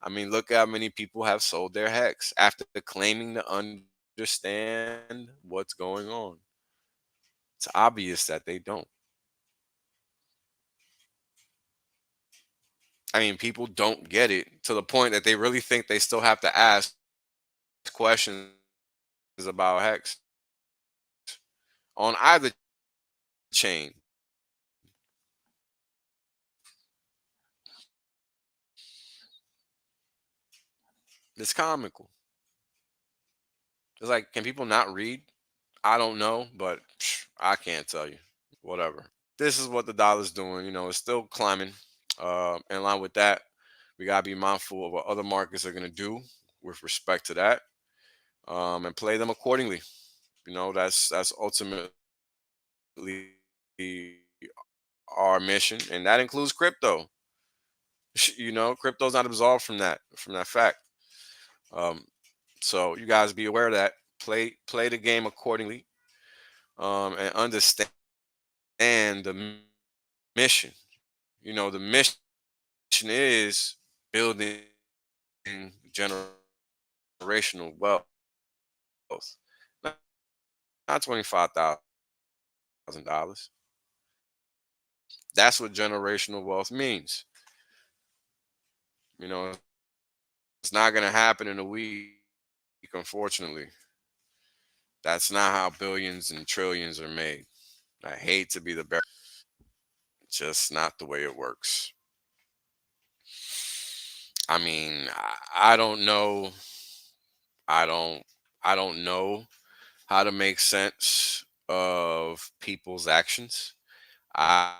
Look how many people have sold their hex after claiming to understand what's going on. It's obvious that they don't. People don't get it to the point that they really think they still have to ask, questions about Hex on either chain. It's comical. It's like, can people not read? I don't know, but I can't tell you. Whatever. This is what the dollar's doing. It's still climbing. In line with that, we gotta be mindful of what other markets are gonna do with respect to that, and play them accordingly. That's ultimately our mission, and that includes crypto. Crypto's not absolved from that fact. Um, so you guys be aware of that. Play the game accordingly, and understand the mission. The mission is building generational wealth, not $25,000. That's what generational wealth means. It's not going to happen in a week, unfortunately. That's not how billions and trillions are made. I hate to be the bearer. Just not the way it works. I mean, I don't know. I don't know how to make sense of people's actions. I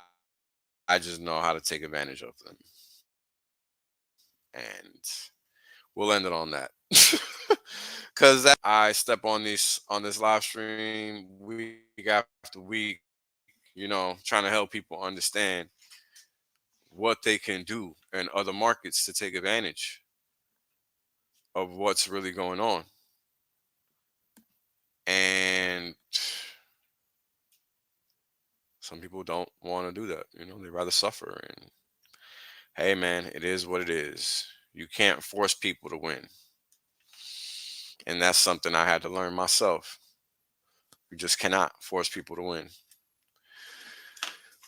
I just know how to take advantage of them. And we'll end it on that. Cause I step on this live stream week after week, trying to help people understand what they can do in other markets to take advantage of what's really going on. And some people don't want to do that. They rather suffer. And hey, man, it is what it is. You can't force people to win. And that's something I had to learn myself. You just cannot force people to win.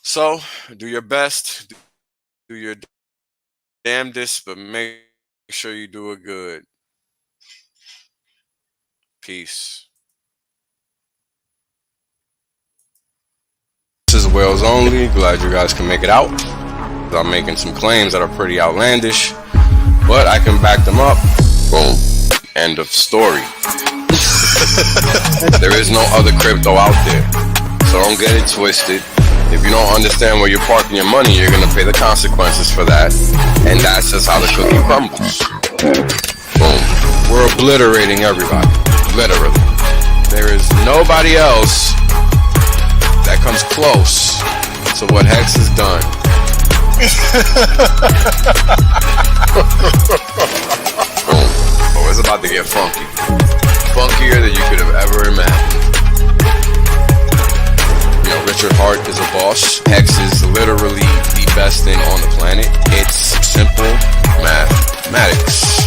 So do your best, do your damnedest, but make sure you do it good. Peace. This is Whales Only. Glad you guys can make it out. I'm making some claims that are pretty outlandish, but I can back them up. Boom. End of story. There is no other crypto out there, so don't get it twisted. If you don't understand where you're parking your money, you're going to pay the consequences for that, and that's just how the cookie crumbles. Boom. We're obliterating everybody, literally. There is nobody else that comes close to what Hex has done. Boom. Oh, it's about to get funky. Funkier than you could have ever imagined. Richard Hart is a boss. Hex is literally the best thing on the planet. It's simple mathematics.